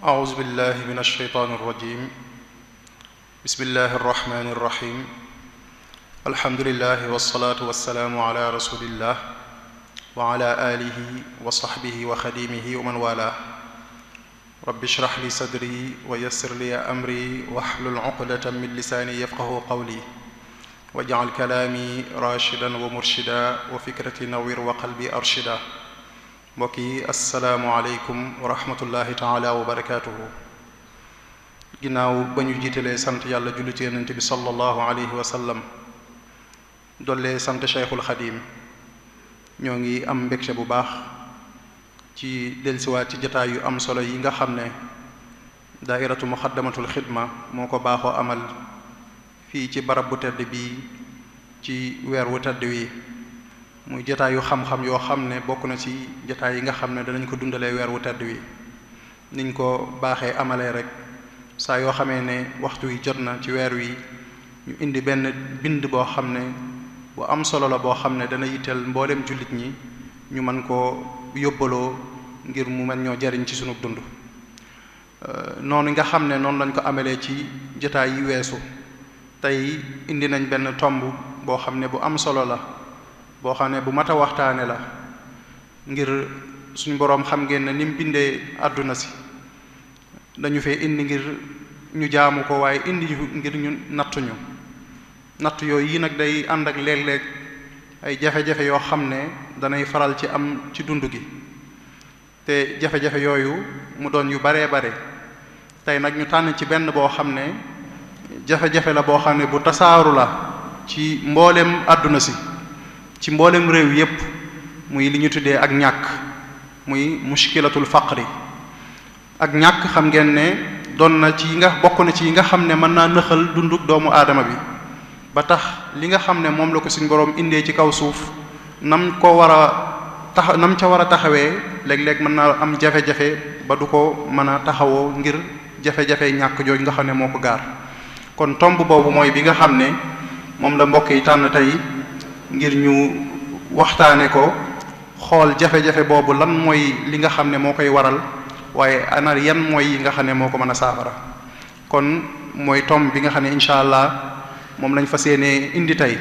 أعوذ بالله من الشيطان الرجيم بسم الله الرحمن الرحيم الحمد لله والصلاة والسلام على رسول الله وعلى آله وصحبه وخديمه ومن والاه رب اشرح لي صدري ويسر لي أمري واحلل عقدة من لساني يفقه قولي واجعل كلامي راشدا ومرشدا وفكرتي نوير وقلبي أرشدا mbokk yi asalaamualeykum wa rahmatullahi taala wa barakaatuhu. ginnaaw ba ñu jiitalee sant yàlla julli ci yonent bi sallallahu alayhi wa sallam dollee sant Cheikhul Xadim ñoo ngi am mbégte bu baax ci dellusiwaat ci jataay yu am solo yi nga xam ne daairatu muxaddamatul xidma moo ko baaxoo amal fii ci barab bu tedd bii ci weer wu tedd wi muy jataay yu xam-xam yoo xam ne bokk na ci jataay yi nga xam ne danañ ko dundalee weer wu tedd wi niñ ko baaxee amalee rek saa yoo xamee ne waxtu wi jot na ci weer wi ñu indi benn bind boo xam ne bu am solo la boo xam ne dana yitteel mboolem jullit ñi ñu mën koo yóbbaloo ngir mu mën ñoo jariñ ci sunu dund noonu nga xam ne noonu lañ ko amalee ci jataay yi weesu tey indi nañ benn tomb boo xam ne bu am solo la boo xam ne bu mat a waxtaane la ngir suñ boroom xam ngeen ne ni mu bindee àdduna si dañu fee indi ngir ñu jaamu ko waaye indi ngir ñu nattuñu natt yooyu yi nag day ànd ak léeg-léeg ay jafe-jafe yoo xam ne danay faral ci am ci dund gi te jafe-jafe yooyu mu doon yu baree bare tey nag ñu tànn ci benn boo xam ne jafe-jafe la boo xam ne bu tasaaru la ci mboolem àdduna si ci mboolem réew yépp muy li ñu tuddee ak ñàkk muy mushkilatul faqri ak ñàkk xam ngeen ne doon na ci nga bokk na ci yi nga xam ne mën naa nëxal dunduk doomu aadama bi ba tax li nga xam ne moom la ko suñ boroom indee ci kaw suuf nam ca war a taxawee léeg-léeg mën naa am jafe-jafe ba du ko mën a taxawoo ngir jafe-jafe ñàkk jooju nga xam ne moo ko gaar kon tomb boobu mooy bi nga xam ne moom la mbokk yi tànn tey ngir ñu waxtaane ko xool jafe-jafe boobu lan mooy li nga xam ne moo koy waral waaye ana yan mooy yi nga xam ne moo ko mën a saafara kon mooy tomb bi nga xam ne incha allah moom lañ fas yéenee indi tey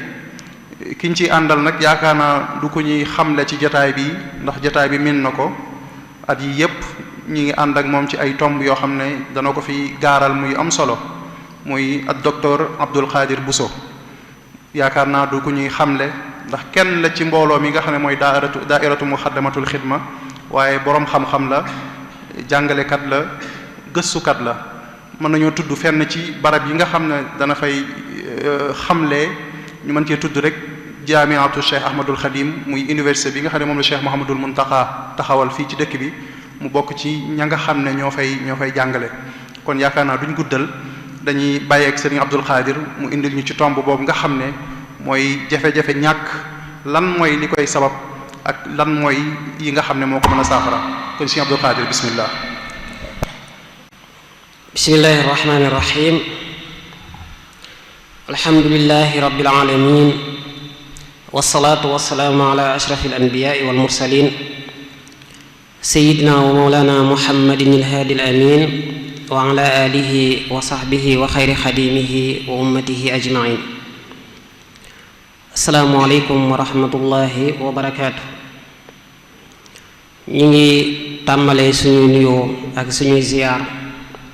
kiñ ci àndal nag yaakaar naa du ko ñuy xamle ci jataay bi ndax jataay bi min na ko at yi yépp ñi ngi ànd ak moom ci ay tomb yoo xam ne dana ko fi gaaral muy am solo muy ak docteur Abdul Qadir Bousso yaakaar naa du ko ñuy xamle ndax kenn la ci mbooloo mi nga xam ne mooy daairatu muxaddamatul xidma waaye boroom xam-xam la jàngalekat la gëstukat la mën nañoo tudd fenn ci barab yi nga xam ne dana fay xamle ñu mën cee tudd rek jaamiatu Cheikh Ahmadul Khadim muy université bi nga xam ne moom la Cheikh Mouhamadul Muntaqa taxawal fii ci dëkk bi mu bokk ci ña nga xam ne ñoo fay jàngale kon yaakaar naa duñ guddal dañuy bàyyi ak Serigne Abdul Qadir mu indil ñu ci tomb boobu nga xam ne mooy jafe-jafe ñàkk lan mooy li koy sabab ak lan mooy yi nga xam ne moo ko mën a saafara kon Serigne Abdul Qadir bismillah. bismillahi irrahmani irrahim alhamdulilahi rabbil alamin wasalaatu wasalaamu ala ashrafi alanbiyai walmursalin sayidina wa mawlana muhammadin ilhaadi alamin wa ala alihi wa sahbihi wa xayri xadimihi wa ummatihi ajmain asalaamualeykum wa rahmatullahi wa barakaatu. ñu ngi tàmbalee suñuy nuyoo ak suñuy ziyaar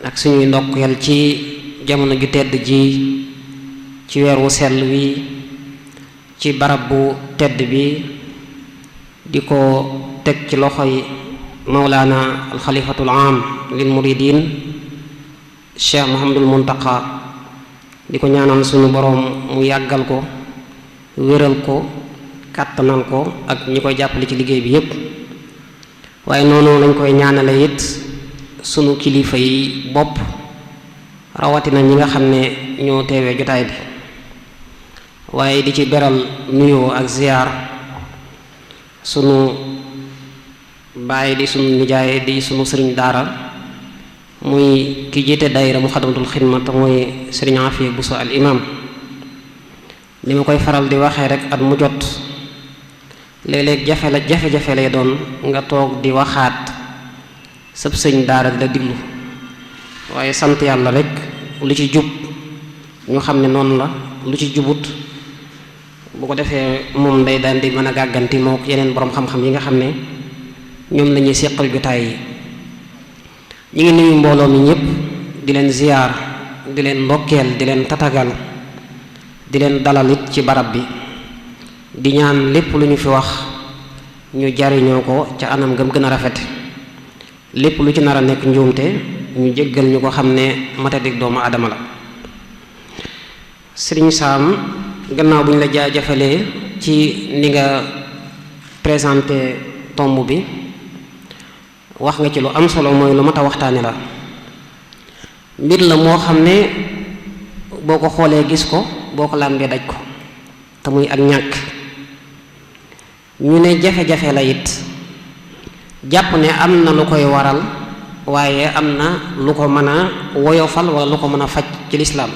ak suñuy ndokkeel ci jamono ju tedd ji ci weer wu sell wi ci barab bu tedd bi di ko teg ci loxoy mawlaana alxalifatul aam lil muridin cheikh Muhammadul Muntaqa di ko ñaanal suñu boroom mu yàggal ko wéral ko kàttanal ko ak ñi koy jàppale ci liggéey bi yépp waaye noonu lañ koy ñaanale it sunu kilifa yi bopp rawatina ñi nga xam ne ñoo teewee jotaay bi waaye di ci beral nuyoo ak ziyaar sunu baay di sunu nijaay di sunu sëriñ daara muy ki jiite daayira Muxaddamatul Xidma te mooy sëriñ Afiya Buso al imam li ma koy faral di waxee rek at mu jot léeg-léeg jafe-jafe lay doon nga toog di waxaat sëb sëñ daara di la diglu waaye sant yàlla rek lu ci jub ñu xam ne noonu la, lu ci jubut bu ko defee moom day daan di mën a gàgganti moo yeneen boroom xam-xam yi nga xam ne ñoom lañuy seqal jotaay yi. ñu ngi nuyu mbooloo mi ñëpp di leen ziyaar, di leen ndokkeel, di leen tatagal, di leen dalal it ci barab bi, di ñaan lépp lu ñu fi wax ñu jariñoo ko ca anam gëm gën a rafet, lépp lu ci nar a nekk njuumte ñu jéggal ñu ko xam ne matadik doomu aadama la. Sëriñ Saam, gannaaw bu ñu la jaajëfalee ci ni nga présenté tomb bi, wax nga ci lu am solo, mooy lu mat a waxtaane la. mbir la moo xam ne boo ko xoolee gis ko, boo ko làmbee daj ko, te muy ak ñàkk. ñu ne jafe-jafe la it, jàpp ne am na lu koy waral, waaye am na lu ko mën a woyofal wala lu ko mën a faj ci lislaam.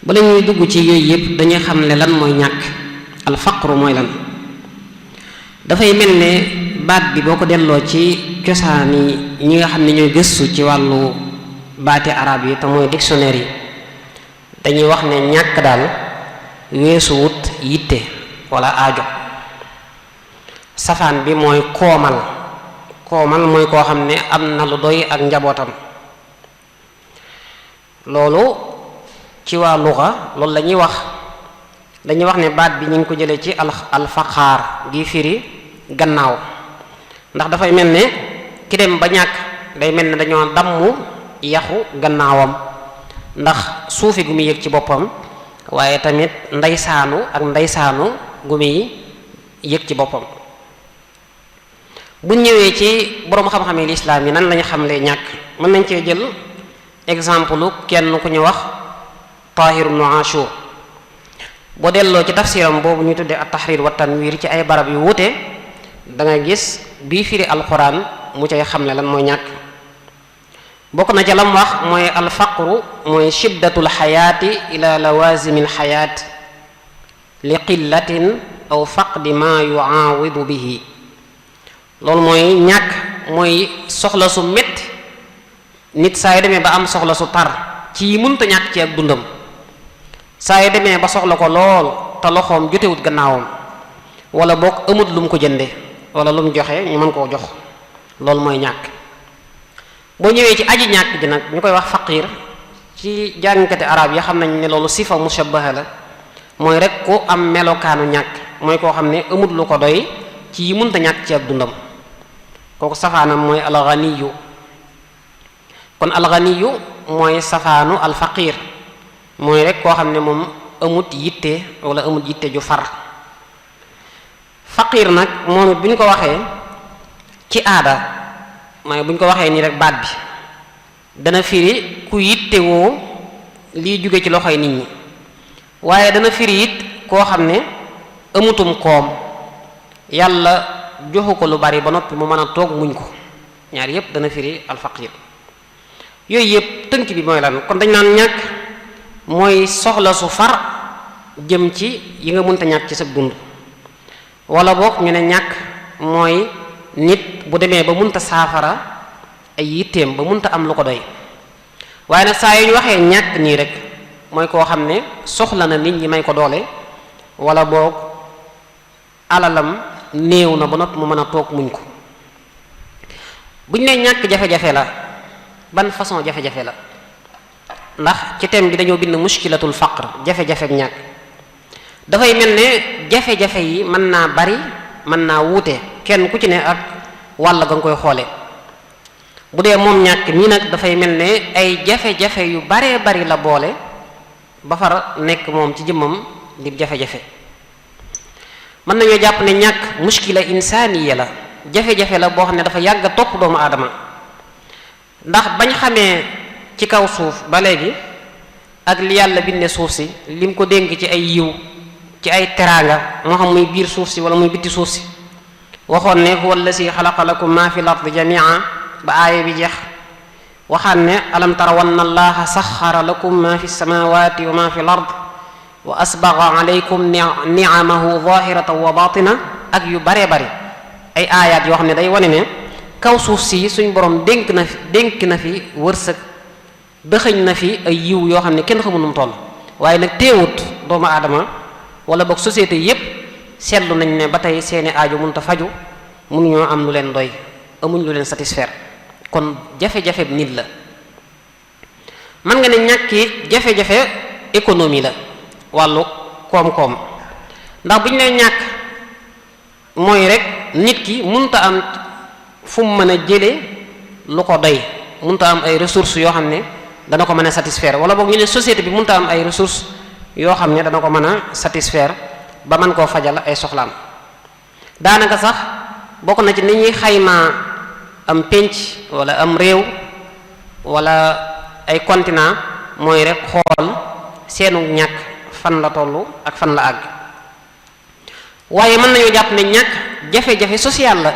bala ñuy dugg ci yooyu yëpp dañuy xam ne lan mooy ñàkk, alfaqru mooy lan. dafay mel ne baat bi boo ko delloo ci cosaani ñi nga xam ne ñooy gëstu ci wàllu baati arab yi te mooy dictionnaire yi, dañuy wax ne ñàkk daal weesu wut yitte wala aajo. safaan bi mooy koomal. koomal mooy koo xam ne am na lu doy ak njabootam. loolu ci waa luxa loolu la ñuy wax. dañuy wax ne baat bi ñu ngi ko jëlee ci alfaqaar gi firi gannaaw, ndax dafay mel ne ki dem ba ñàkk day mel ne dañoo damm yaxu gannaawam, ndax suufi gu muy yëg ci boppam, waaye tamit ndeysaanu gu muy yëg ci boppam. bu ñëwee ci boroom xam-xame lislaam yi nan lañu xamlee ñàkk, mën nañ cee jël exemple kenn ku ñu wax Taahir ibnu Ashur. boo delloo ci tafsiram boobu ñu tuddee at-Tahrir wa Tanwir ci ay barab yu wuute, da nga gis bii firi alquran mu cay xamle lan mooy ñàkk. bokk na ca lam wax mooy alfaqru mooy shiddatul xayaati ila lawazimil xayaat li qillatin aw faqdi ma yuaawidu bihi. loolu mooy ñàkk mooy soxla su métti, nit saa yu demee ba am soxla su tar ci yi mënta ñàkk ci ak dundam, saa yu demee ba soxla ko lool te loxoom jotewut gannaawam, wala boog amut lu mu ko jënde wala lu mu joxe ñu mën koo jox, loolu mooy ñàkk. boo ñëwee ci aji ñàkk ji nag ñu koy wax faqir, ci jàngkati arab yi xam nañ ne loolu sifa mushabbaha la, mooy rek ku am melokaanu ñàkk, mooy koo xam ne amut lu ko doy ci yi mënta ñàkk ci ak dundam. kooku safaanam mooy alganiyu. kon alganiyu mooy safaanu alfaqir, mooy rek koo xam ne moom amut yitte wala amut yitte ju far. faqir nag moom it bu ñu ko waxee ci aada, mooy bu ñu ko waxee nii rek baat bi dana firi ku yitte woo liy jóge ci loxoy nit ñi, waaye dana firi it koo xam ne amutum koom, yàlla joxu ko lu bari ba noppi mu mën a toog muñ ko. ñaar yépp dana firi alfaqir. yooyu yépp tënk bi mooy lan, kon dañ naan ñàkk mooy soxla su far jëm ci yi nga mënta ñàkk ci sa dund, wala boog ñu ne ñàkk mooy nit bu demee ba mënta saafara ay yitteem, ba mënta am lu ko doy. waaye nag saa yu ñu waxee ñàkk nii rek mooy koo xam ne soxla na nit ñi may ko doole, wala boog alalam néew na ba noppi mu mën a toog muñ ko. buñ ne ñàkk jafe-jafe la, ban façon jafe-jafe la? ndax ci thème bi dañoo bind mushkilatul faqr, jafe-jafe ak ñàkk. dafay mel ne jafe-jafe yi mën naa bari, mën naa wuute, kenn ku ci ne ak wàll ga nga koy xoole. bu dee moom ñàkk mii nag dafay mel ne ay jafe-jafe yu baree bari la boole ba far nekk moom ci jëmmam di jafe-jafe. mën nañoo jàpp ne ñàkk mushkila insaaniya la, jafe-jafe la boo xam ne dafa yàgg a topp doomu aadama. ndax bañ xamee ci kaw suuf ba léegi ak li yàlla binde suuf si, lim ko dénk ci ay yiw, ci ay teraanga, moo xam muy biir suuf si wala muy bitti suuf si. waxoon ne huwa allasi xalaqa lakum ma fi l ardi jamia ba aaya bi jeex. waxaan ne alam tara wanna allaha saxara lakum ma fi samawati wa ma fi l ard wa asbaga alaykum niamahu zahiratan wa batina, ak yu baree bari ay aayaat yoo xam ne day wane ne kaw suuf si suñ borom dénk na fi wërsëg dëxëñ na fi ay yiw yoo xam ne kenn xamul nu mu toll waaye nag teewut doomu aadama wala boog société yépp seetlu nañ ne ba tey seeni aajo mënut a faju mënuñoo am lu leen doy amuñ lu leen satisfaire kon jafe-jafe nit la mën nga ne ñàkk it jafe-jafe économie la wàllu koom-koom ndax bu ñu nee ñàkk mooy rek nit ki mënut a am fu mu mën a jële lu ko doy mënut a am ay ressources yoo xam ne dana ko mën a satisfaire wala boog ñu ne société bi mënut a am ay ressources yoo xam ne dana ko mën a satisfaire ba mën koo fajal ay soxlaam daanaka sax bokk na ci ni ñuy xaymaa am pénc wala am réew wala ay continent mooy rek xool seenu ñàkk fan la tollu ak fan la àgg waaye mën nañoo jàpp ne ñàkk jafe-jafe social la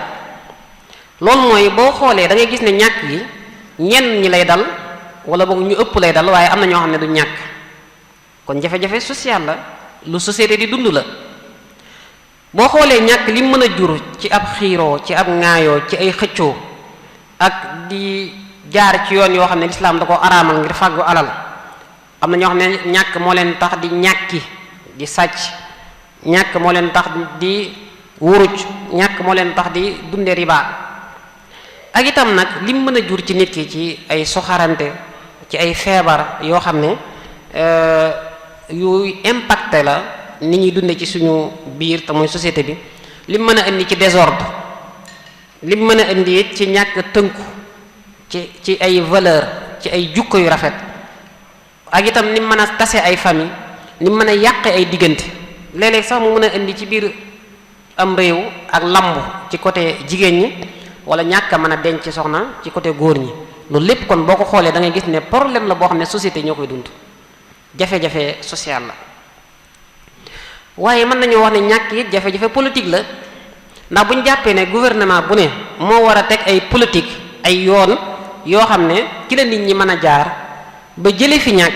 loolu mooy boo xoolee da ngay gis ne ñàkk gi ñenn ñi lay dal wala boog ñu ëpp lay dal waaye am na ñoo xam ne du ñàkk kon jafe-jafe social la lu société di dund la boo xoolee ñàkk li mën a jur ci ab xiiroo ci ab ŋaayoo ci ay xëccoo ak di jaar ci yoon yoo xam ne lislaam da ko araamal ngir fàggu alal am na ñoo xam ne ñàkk moo leen tax di ñàkki di sàcc ñàkk moo leen tax di wuruj ñàkk moo leen tax di dunde riba ak itam nag li mën a jur ci nit ki ci ay soxarante ci ay feebar yoo xam ne yu impacté la nit ñuy dunde ci suñu biir te mooy société bi li mën a indi ci désordre li mën a indi it ci ñàkk tënku ci ay valeur ci ay jukko yu rafet ak itam ni mën a tase ay famille ni mën a yàqe ay diggante léeg-léeg sax mu mën a indi ci biir am réew ak lamb ci côté jigéen ñi wala ñàkk a mën a denc soxna ci côté góor ñi loolu lépp kon boo ko xoolee da ngay gis ne problème la boo xam ne société ñoo koy dund jafe-jafe social la waaye mën nañoo wax ne ñàkk it jafe-jafe politique la ndax bu ñu jàppee ne gouvernement bu ne moo war a teg ay politique ay yoon yoo xam ne ci la nit ñi mën a jaar ba jële fi ñàkk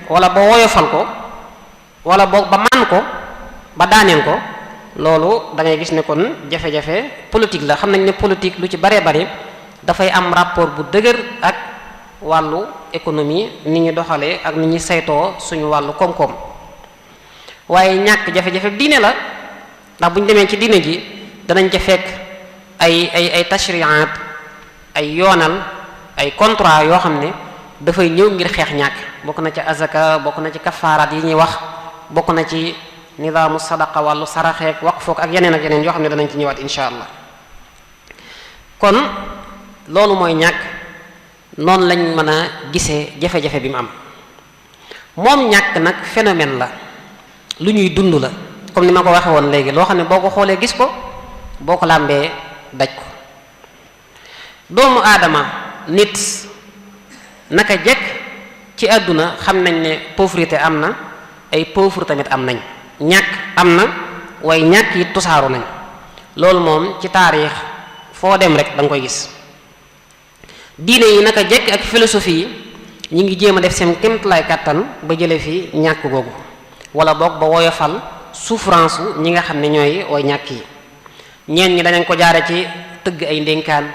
wala ba woyofal ko wala boog ba man ko ba daaneel ko loolu da ngay gis ne kon jafe-jafe politique la xam nañ ne politique lu ci baree bari dafay am rapport bu dëgër ak wàllu économie ni ñu doxalee ak ni ñu saytoo suñu wàllu koom-koom waaye ñàkk jafe-jafe diine la ndax bu ñu demee ci diine ji danañ ca fekk ay tashri'at ay yoonal ay contrat yoo xam ne dafay ñëw ngir xeex ñàkk bokk na ci azaka bokk na ci kafaaraat yi ñuy wax bokk na ci nidaamu sadaqa wàllu saraxeek waqfook ak yeneen yoo xam ne danañ ci ñëwaat insha allah kon loolu mooy ñàkk noonu lañ mën a gisee jafe-jafe bi mu am moom ñàkk nag phénomène la lu ñuy dund la comme ni ma ko waxe woon léegi loo xam ne boo ko xoolee gis ko boo ko làmbee daj ko doomu aadama nit naka jekk ci àdduna xam nañ ne pauvreté am na ay pauvre tamit am nañ ñàkk am na waaye ñàkk yi tusaaru nañ loolu moom ci taarix foo dem rek da nga koy gis diine yi naka jekk ak philosophie yi ñu ngi jéem a def seen kéemtalaay kàttan ba jële fi ñàkk googu wala boog ba woyofal souffrance ñi nga xam ne ñooy way ñàkk yi ñeen ñi danañ ko jaare ci tëgg ay ndénkaan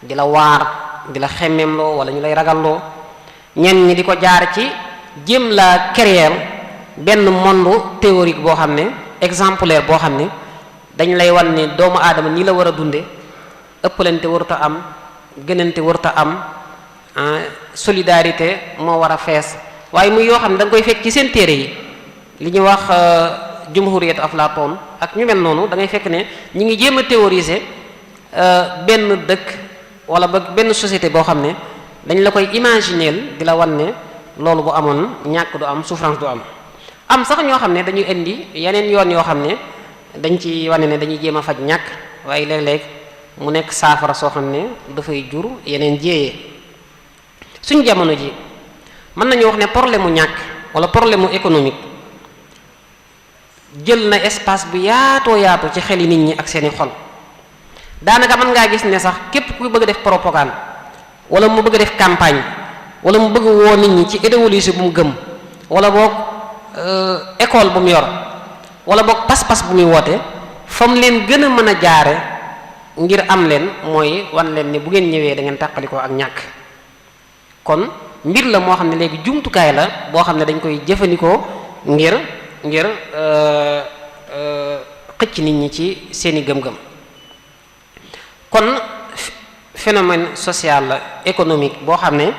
di la waar di la xemmemloo wala ñu lay ragalloo ñeen ñi di ko jaare ci jéem la créer benn monde théorique boo xam ne exemplaire boo xam ne dañ lay wan ne doomu aadama nii la war a dunde ëppalante warut a am gënante warut a am solidarité moo war a fees waaye muy yoo xam ne da nga koy fekk ci seen téere yi li ñuy wax jumhuriyat Aflaatoon ak ñu mel noonu da ngay fekk ne ñi ngi jéem a théoriser benn dëkk wala ba benn société boo xam ne dañ la koy imaginer di la wan ne loolu bu amoon ñàkk du am souffrance du am sax ñoo xam ne dañuy indi yeneen yoon yoo xam ne dañ ci wane ne dañuy jéem a faj ñàkk waaye léeg-léeg mu nekk saafara soo xam ne dafay jur yeneen jéeyee suñ jamono ji mën nañu wax ne problème mu ñàkk wala problème mu économique jël na espace bu yaatoo yaatu ci xeli nit ñi ak seeni xol daanaka mën ngaa gis ne sax képp ku bëgg a def propagande wala mu bëgg a def campagne wala mu bëgg woo nit ñi ci idéologie bu mu gëm wala boog école bu mu yor wala boog pas-pas bu muy woote fa mu leen gën a mën a jaare ngir am leen mooy wan leen ni bu ngeen ñëwee da ngeen tàqalikoo ak ñàkk. kon mbir la moo xam ne léegi jumtukaay la boo xam ne dañ koy jëfandikoo ngir xëcc nit ñi ci seeni gëm-gëm. kon phénomène social la économique boo xam ne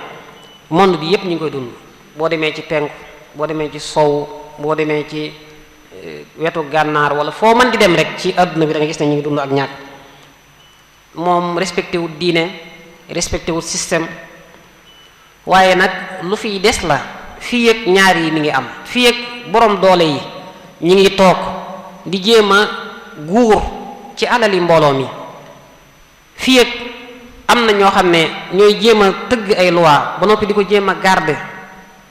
monde bi yépp ñu ngi koy dund. boo demee ci penku, boo demee ci sow, boo demee ci wetu gànnaar wala foo mën di dem rek ci àdduna bi da nga gis ne ñu ngi dund ak ñàkk. moom respecté wut diine, respecté wut système, waaye nag lu fiy des la fii ak ñaar yi mi ngi am. fii ak borom doole yi ñi ngi toog di jéem a guur ci alali mbooloo mi, fii ak am na ñoo xam ne ñooy jéem a tëgg ay loi ba noppi di ko jéem a garder,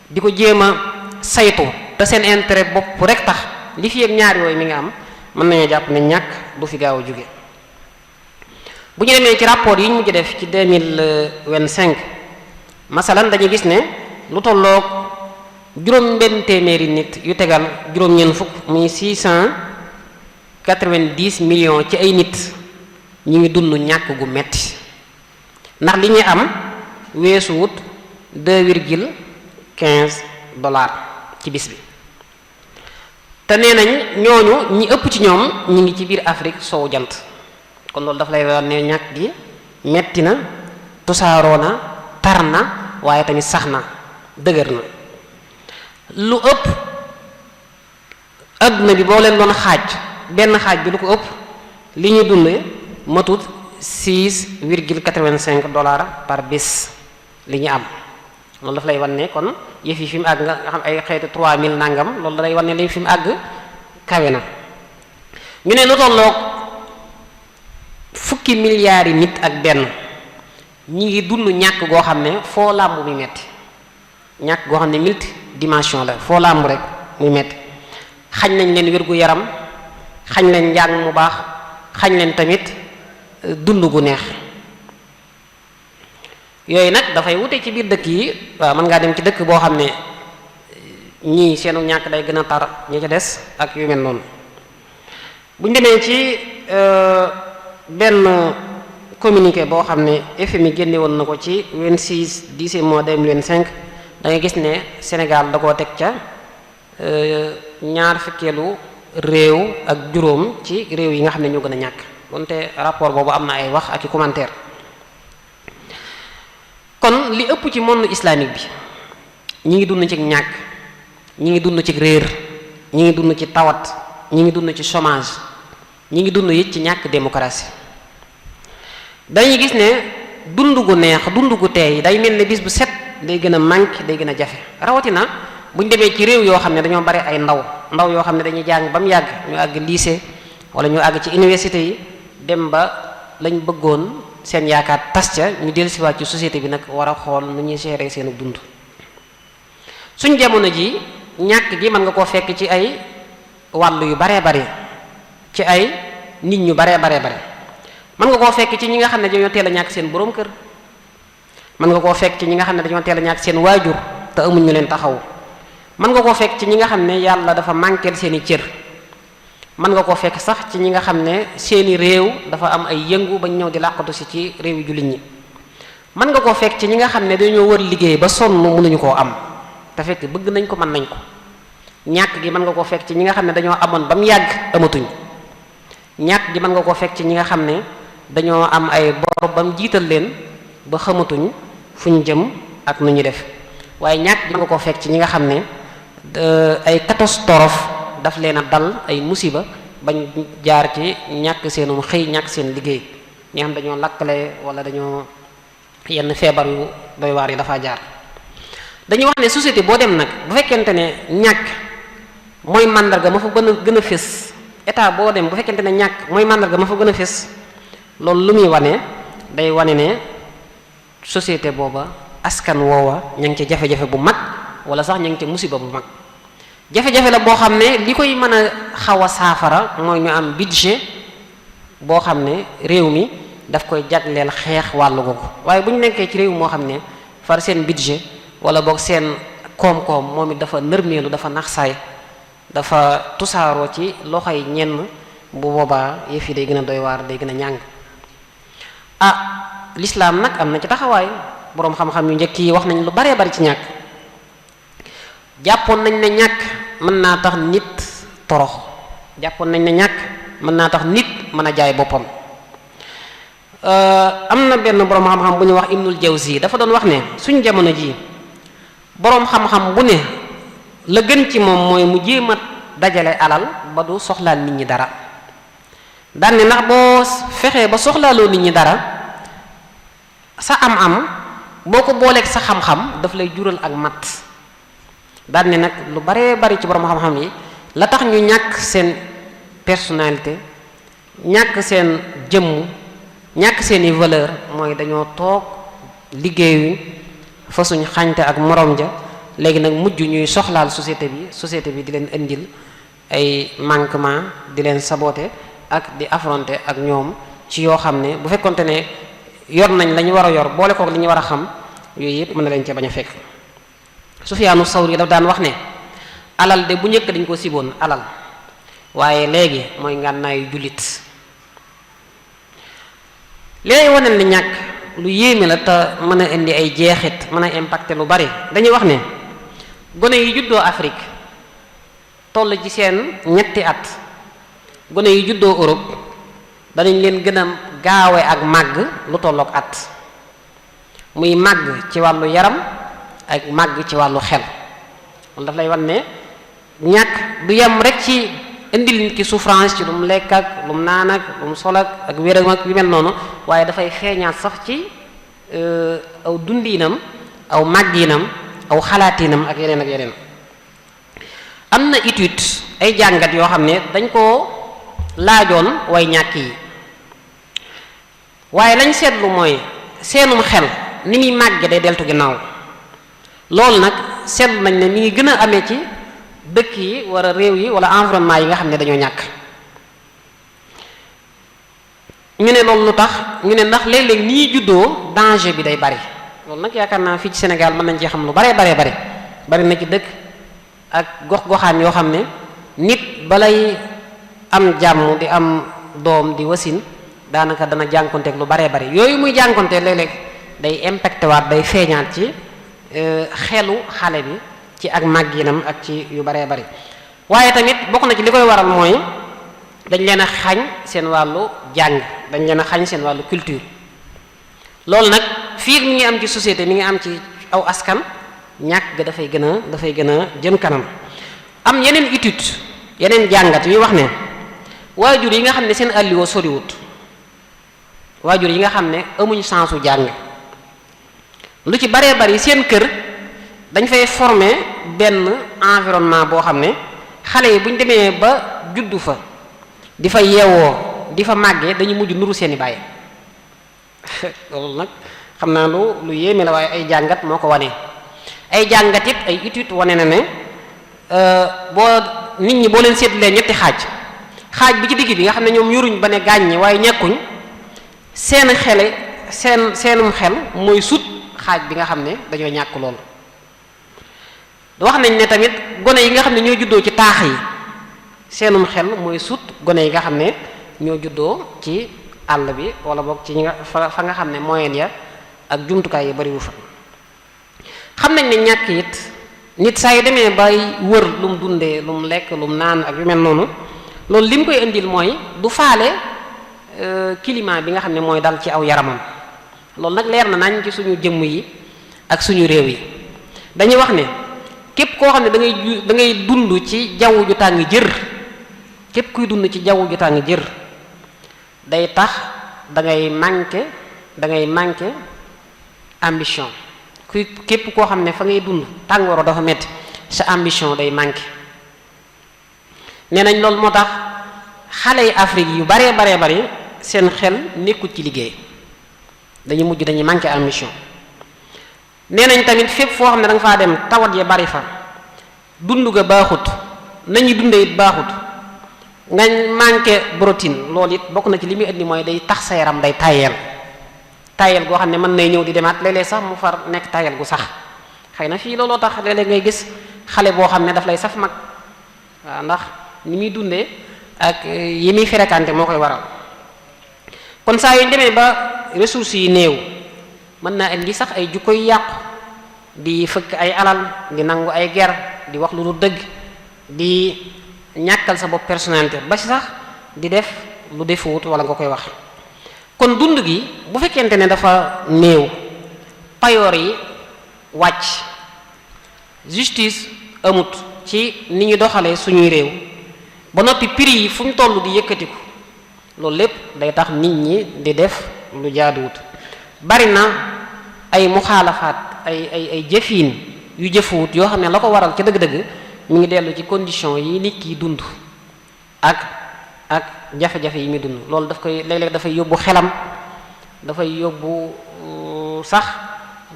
di ko jéem a saytu te seen intérêt bopp rek tax, li fii ak ñaar yooyu mi ngi am, mën nañoo jàpp ne ñàkk du fi gaaw a jóge. bu ñu demee ci rapport yi ñu mujj def ci 2025 masalan dañuy gis ne lu tolloog juróom benn téeméeri nit yu tegal juróom-ñeent fukk muy 690 millions ci ay nit ñu ngi dund ñàkk gu metti, ndax li ñuy am weesu wut $2,15 ci bis bi. te nee nañ ñooñu ñi ëpp ci ñoom ñi ngi ci biir Afrique soowu jant. kon loolu daf lay wax ne ñàkk gi metti na, tusaaroo na, tar na, waaye tamit sax na, dëgër na. lu ëpp adduna bi boo leen doon xaaj, benn xaaj bi lu ko ëpp li ñu dundee matut $6,85 par bés li ñu am. loolu daf lay wan ne kon yëf yi fi mu àgg nga xam ay xeetu 3000 nangam, loolu da lay wan ne li fi mu àgg kawe na. ñu ne lu tolloog fukki milliards yi nit ak benn ñi ngi dund ñàkk goo xam ne foo làmb muy metti, ñàkk goo xam ne multidimension la, foo làmb rek muy metti. xañ nañ leen wér gu yaram, xañ leen njàng mu baax, xañ leen tamit dund gu neex. yooyu nag dafay wute ci biir dëkk yi. waaw mën ngaa dem ci dëkk boo xam ne ñii seenu ñàkk day gën a tar ñi ca des ak yu mel noonu. buñ demee ci benn communiqué boo xam ne FMI génne woon na ko ci 26/10/2025 da ngay gis ne Sénégal da koo teg ca ñaar fukkeelu réew ak juróom ci réew yi nga xam ne ñoo gën a ñàkk. wante rapport boobu am na ay wax ak i commentaire. kon li ëpp ci monde islamique bi ñi ngi dund ci ñàkk, ñi ngi dund ci réer, ñi ngi dund ci tawat, ñi ngi dund ci chômage, ñi ngi dund it ci ñàkk démocratie. dañuy gis ne dund gu neex, dund gu teey day mel ne bis bu set day gën a manqué, day gën a jafe. rawatina buñ demee ci réew yoo xam ne dañoo bari ay ndaw yoo xam ne dañuy jàng ba mu yàgg ñu àgg lycée wala ñu àgg ci université yi, dem ba lañ bëggoon seen yaakaar tas ca, ñu dellusiwaat ci société bi nag war a xool nu ñuy gérer seenu dund. suñ jamono ji ñàkk gi mën nga koo fekk ci ay wàll yu baree bare, ci ay nit ñu baree bare mën nga koo fekk ci ñi nga xam ne dañoo teel a ñàkk seen boroom kër, mën nga koo fekk ci ñi nga xam ne dañoo teel a ñàkk seen waajur te amuñ ñu leen taxaw, mën nga koo fekk ci ñi nga xam ne yàlla dafa manqueel seeni cër, mën nga koo fekk sax ci ñi nga xam ne seeni réew dafa am ay yëngu bañ ñëw di làqatu si ci réew yu jullit ñi, mën nga koo fekk ci ñi nga xam ne dañoo wër liggéey ba sonn mënuñu koo am te fekk bëgg nañ ko, mën nañ ko. ñàkk gi mën nga koo fekk ci ñi nga xam ne dañoo amoon ba mu yàgg amatuñ. ñàkk gi mën nga koo fekk ci ñi nga xam ne dañoo am ay bor ba mu jiital leen ba xamatuñ fuñ jëm ak nu ñu def. waaye ñàkk gi mën nga koo fekk ci ñi nga xam ne ay catastrophe daf leen a dal, ay musiba bañ jaar ci ñàkk seenum xëy, ñàkk seen liggéey, ñi nga xam dañoo lakkale wala dañoo yenn feebar yu doy waar yi dafa jaar. dañuy wax ne société boo dem nag bu fekkente ne ñàkk mooy màndarga ma fa gën a fés, état boo dem bu fekkente ne ñàkk mooy màndarga ma fa gën a fés, loolu lu muy wane day wane ne société booba askan woowa ña ngi ci jafe-jafe bu mag wala sax ña ngi ci musiba bu mag. jafe-jafe la boo xam ne li koy mën a xaw a saafara mooy ñu am budget boo xam ne réew mi daf koy jagleel xeex wàllu googu. waaye bu ñu nekkee ci réew moo xam ne far seen budget wala boog seen koom-koom moom it dafa nërmeelu, dafa naxsaay, dafa tusaaroo ci loxoy ñenn, bu boobaa yëf yi day gën a doy waar, day gën a ñàng. lislaam nag am na ci taxawaay. boroom xam-xam yu njëkk yi wax nañ lu baree bari ci ñàkk. jàppoon nañ ne ñàkk mën naa tax nit torox. jàppoon nañ ne ñàkk mën naa tax nit mën a jaay boppam. am na benn boroom xam-xam bu ñuy wax Ibnul Jawzi dafa doon wax ne suñ jamono ji boroom xam-xam bu ne la gën ci moom mooy mu jéem a dajale alal ba du soxlaal nit ñi dara. daan ne ndax boo fexee ba soxlaaloo nit ñi dara sa am-am boo ko booleeg sa xam-xam daf lay jural ak mat. daan ne nag lu baree bari ci boroom xam-xam yi la tax ñu ñàkk seen personnalité ñàkk seen jëmm ñàkk seeni valeur mooy dañoo toog liggéeyuñ fa suñ xañte ak morom ja léegi nag mujj ñuy soxlaal société bi di leen indil ay manquement di leen saboter ak di affronter ak ñoom ci yoo xam ne bu fekkonte ne yor nañ la ñu war a yor boole kook li ñu war a xam yooyu yëpp mën na leen ca bañ a fekk. Sufyaanu Sawri daf daan wax ne alal de bu njëkk dañ ko siboon alal waaye léegi mooy ngànnaayu jullit. léegi waneen li ñàkk lu yéeme la te mën a indi ay jeexit mën a impacter lu bari. dañuy wax ne gone yi juddoo Afrique toll ci seen ñetti at gone yi juddoo Europe danañ leen gën a gaawe ak màgg lu tollook at muy màgg ci wàllu yaram ak màgg ci wàllu xel. loolu daf lay wan ne ñàkk du yem rek ci indil nit ki souffrance ci lu mu lekk ak lu mu naan ak lu mu sol ak wéram ak yu mel noonu waaye dafay feeñaat sax ci aw dundiinam aw màggiinam aw xalaatinam ak yeneen ak yeneen. am na étude ay jàngat yoo xam ne dañ koo laajoon way ñàkk yi waaye lañ seetlu mooy seenum xel ni muy màgge day deltu ginnaaw. loolu nag seetlu nañ ne mi ngi gën a amee ci dëkk yi wala réew yi wala environnement yi nga xam ne dañoo ñàkk. ñu ne loolu lu tax ñu ne ndax léeg-léeg ni ñuy juddoo danger bi day bari. loolu nag yaakaar naa fii ci Sénégal mën nañ ci xam lu bari bari na ci dëkk ak gox-goxaan yoo xam ne nit balay am jàmm di am doom di wasin daanaka dana jànkonteeg lu baree bari yooyu muy jànkonteeg léeg-léeg day impacté waat day feeñaat ci xelu xale bi ci ak màgginam ak ci yu baree bari. waaye tamit bokk na ci li koy waral mooy dañ leen a xañ seen wàllu jàng dañ leen a xañ seen wàllu culture. loolu nag fii mi ngi am ci société mi ngi am ci aw askan ñàkk ga dafay gën a jëm kanam. am yeneen étude yeneen jàngat yuy wax ne waajur yi nga xam ne seen àlliwoo soriwut waajur yi nga xam ne amuñ sensu jàng lu ci baree bari seen kër dañ fay former benn environnement boo xam ne xale yi buñ demee ba juddu fa di fa yeewoo di fa màggee dañu mujj nuru seeni baay. loolu nag xam naa lu yéeme la waaye ay jàngat moo ko wane. ay jàngat it ay étude wane na ne nit ñi boo leen seetlee ñetti xaaj bi ci digg bi nga xam ne ñoom yoruñ ba ne gàññi waaye ñàkkuñ seenum xel mooy sut xaaj bi nga xam ne dañoo ñàkk lool. wax nañ ne tamit gone yi nga xam ne ñoo juddoo ci taax yi seenum xel mooy sut gone yi nga xam ne ñoo juddoo ci àll bi wala boog ci fa nga xam ne moyen ya ak jumtukaay yi bariwu fa. xam nañ ne ñàkk it nit saa yu demee bay wër lu mu dundee lu mu lekk lu mu naan ak yu mel noonu loolu li mu koy indil mooy du faale climat bi nga xam ne mooy dal ci aw yaramam. loolu nag leer na nañ ci suñu jëmm yi ak suñu réew yi dañuy wax ne képp koo xam ne da ngay dund ci jaww ju tàng jër képp kuy dund ci jaww ju tàng jër day tax da ngay manqué ambition. képp koo xam ne fa ngay dund tàngooro dafa metti sa ambition day manqué. nee nañ loolu moo tax xale yi Afrique yu baree bari seen xel nekkul ci liggéey dañuy manqué ambition. nee nañ tamit fépp foo xam ne da nga faa dem tawat ya bari fa dund ga baaxut nañuy dundee it baaxut nga manqué protéine loolu it bokk na ci li muy indi mooy day tax sa yaram day tayel goo xam ne mën nay ñëw di demaat léeg-léeg sax mu far nekk tayel gu sax xëy na fii looloo tax léeg-léeg ngay gis xale boo xam ne daf lay saf mag waaw ndax ni muy dundee ak yi muy fréquenté moo koy waral. kon saa yu ñu demee ba ressources yi néew mën naa indi sax ay jukko yu yàqu, di fëkk ay alal, di nangu ay ger, di wax lu dul dëgg, di ñàkkal sa bopp personnalité, ba ci sax di def lu defuwut wala nga koy wax. kon dund gi bu fekkente ne dafa néew, payoor yi wàcc, justice amut ci ni ñu doxalee suñuy réew, ba noppi prix yi fu ñu toll di yëkkatiku, loolu lépp day tax nit ñi di def lu jaaduwut. bari na ay muxaalafaat, ay jëfiin yu jëfuwut yoo xam ne la ko waral ci dëgg-dëgg mi ngi dellu ci condition yi nit ki dund ak jafe-jafe yi muy dund. loolu daf koy léeg-léeg dafay yóbbu xelam, dafay yóbbu sax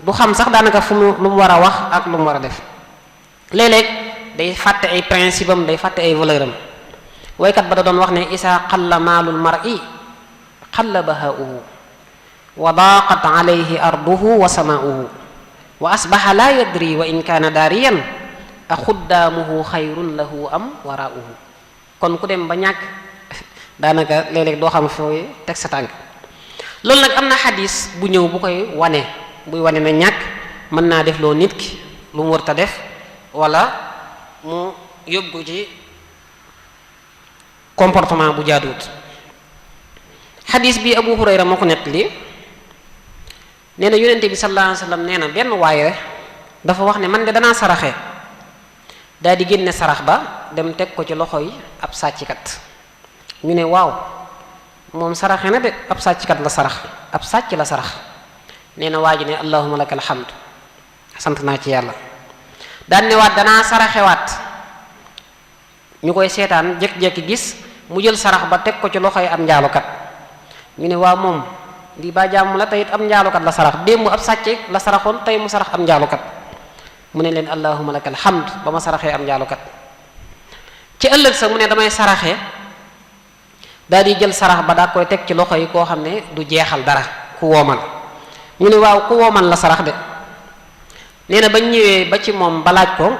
du xam sax daanaka fu mu lu mu war a wax ak lu mu war a def. léeg-léeg day fàtte ay principe am, day fàtte ay valeur am. waykat ba da doon wax ne isaa qalla maalul mar'i qalla bahaa'uhu wa daaqat alayhi arduhu wa samaa'uhu wa asbaha laa yadri wa in kaana daariyan axuddaamuhu xayrun lahu am waraa'uhu. kon ku dem ba ñàkk daanaka léeg-léeg doo xam fooy teg sa tànk. loolu nag am na xadis bu ñëw bu koy wane, buy wane na ñàkk mën naa def loo nit ki lu mu warta def, wala mu yóbbu ci comportement bu jaaduwut. xadis bi Abu Hurayra moo ko nettali, nee na yonente bi sallallahu alayhi wa sallam nee na benn waaye dafa wax ne man de danaa saraxe, daal di génne sarax ba dem teg ko ci loxo yi ab sàcckat. ñu ne waaw, moom saraxe na de, ab sàcckat la sarax, ab sàcc la sarax. nee na waa ji ne allahumma lakal hamd, sant naa ci yàlla. daan ne waat danaa saraxewaat, ñu koy seetaan jékki-jékki gis mu jël sarax ba teg ko ci loxo yi am njaalukat. ñu ne waaw, moom lii ba jàmm la, tey it am njaalukat la sarax, démb ab sàcc la saraxoon, tey mu sarax am njaalukat. mu ne leen allahumma lakal hamd, ba ma saraxee am njaalukat. ci ëllëg sa mu ne damay saraxe, daal di jël sarax ba daa koy teg ci loxo yi koo xam ne du jeexal dara, ku woomal. ñu ne waaw, ku woomal la sarax de. nee na bañ ñëwee ba ci moom ba laaj ko,